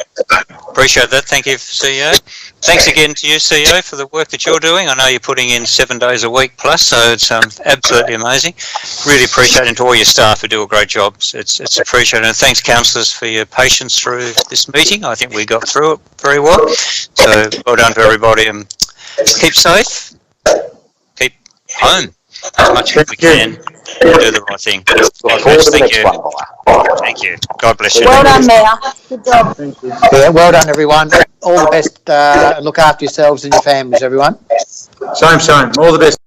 Appreciate that. Thank you, CEO. Thanks again to you, CEO, for the work that you're doing. I know you're putting in 7 days a week plus, so it's absolutely amazing. Really appreciate it, and to all your staff who do a great job. It's appreciated. And thanks, councillors, for your patience through this meeting. I think we got through it very well. So well done to everybody, and keep safe. Keep home as much as we can. Do the right thing. God bless. Thank you. Thank you. God bless you. Well done, Mayor. Good job. Thank you. Yeah, well done, everyone. All the best. Look after yourselves and your families, everyone. Same. All the best.